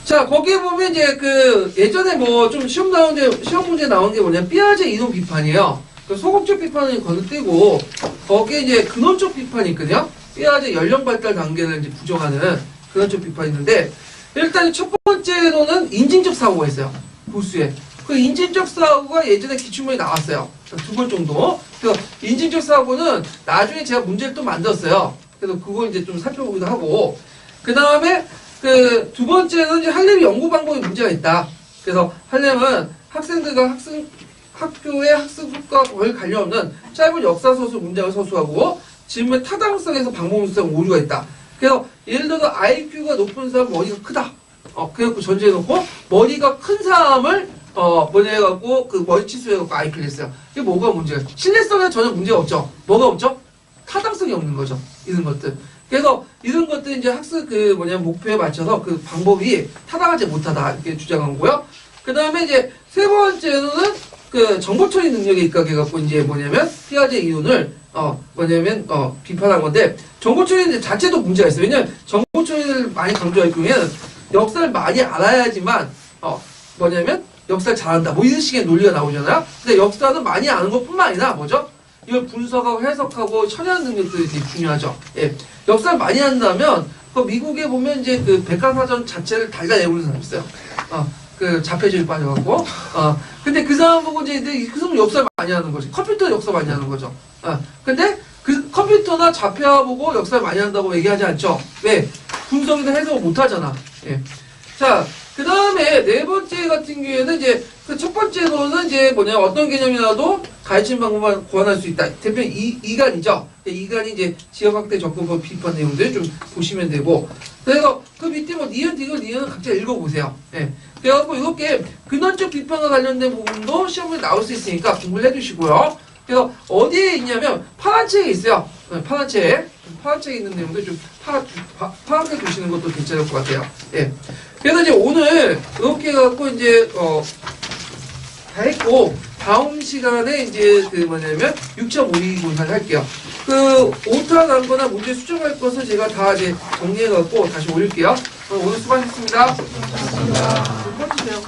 S1: 자, 거기에 보면 이제 그 예전에 뭐 좀 시험 문제 나온 게 뭐냐, 삐아제 이론 비판이에요. 그 소극적 비판을 건너뛰고 거기에 이제 근원적 비판이 있거든요. 삐아제 연령 발달 단계를 이제 부정하는 근원적 비판이 있는데, 일단 첫 번째로는 인진적 사고가 있어요. 보수에. 그 인진적 사고가 예전에 기출문에 나왔어요. 두 번 정도. 그래서 인진적 사고는 나중에 제가 문제를 또 만들었어요. 그래서 그걸 이제 좀 살펴보기도 하고, 그 다음에 그 두 번째는 이제 할렘 연구 방법에 문제가 있다. 그래서 할렘은 학생들과 학교의 학습과 거의 관련 없는 짧은 역사 서술 문장을 서술하고 질문의 타당성에서 방법론상 오류가 있다. 그래서 예를 들어서 IQ가 높은 사람 머리가 크다. 그래갖고 전제해놓고 머리가 큰 사람을 해갖고 그 머리 치수해갖고 IQ를 했어요. 이게 뭐가 문제야? 신뢰성에 전혀 문제가 없죠. 뭐가 없죠? 타당성이 없는 거죠. 이런 것들. 그래서 이런 것들 이제 학습 목표에 맞춰서 그 방법이 타당하지 못하다 이렇게 주장한 거고요. 그 다음에 이제 세 번째는 그 정보 처리 능력에 입각해갖고 이제 피아제 이론을 비판한 건데, 정보 처리 자체도 문제가 있어요. 왜냐면 정보 처리를 많이 강조할 경우에는 역사를 많이 알아야지만 역사를 잘한다 뭐 이런 식의 논리가 나오잖아요. 근데 역사는 많이 아는 것뿐만 아니라 뭐죠? 이걸 분석하고 해석하고 처리하는 능력들이 되게 중요하죠. 예. 역사를 많이 한다면, 그 미국에 보면 이제 그 백과사전 자체를 달달 외우는 사람이 있어요. 그 자폐주의 빠져갖고. 근데 그 사람 보고 이제 그 사람 역사를 많이 하는 거지. 컴퓨터 역사 많이 하는 거죠. 근데 그 컴퓨터나 자폐화 보고 역사를 많이 한다고 얘기하지 않죠. 왜? 분석이나 해석을 못 하잖아. 예. 자, 그 다음에 네 번째 같은 경우에는 이제 그 첫 번째로는 이제 어떤 개념이라도 가르치는 방법만 고안할 수 있다. 대표는 이간이죠. 이간이 이제 지역학대 접근법 비판 내용들 좀 보시면 되고, 그래서 그 밑에 니은, 디귿, 니은은 각자 읽어보세요. 예. 그래갖고 이렇게 근원적 비판과 관련된 부분도 시험에 나올 수 있으니까 공부를 해두시고요. 그래서 어디에 있냐면 파란 책에 있어요. 파란 책에 있는 내용들 좀 파랗게 두시는 것도 괜찮을 것 같아요. 예. 그래서 이제 오늘 이렇게 해갖고 이제 다 했고, 다음 시간에 이제 6.52분을 할게요. 그 오타 난 거나 문제 수정할 것을 제가 다 이제 정리해갖고 다시 올릴게요. 오늘 수고하셨습니다. 좀 꺼주세요.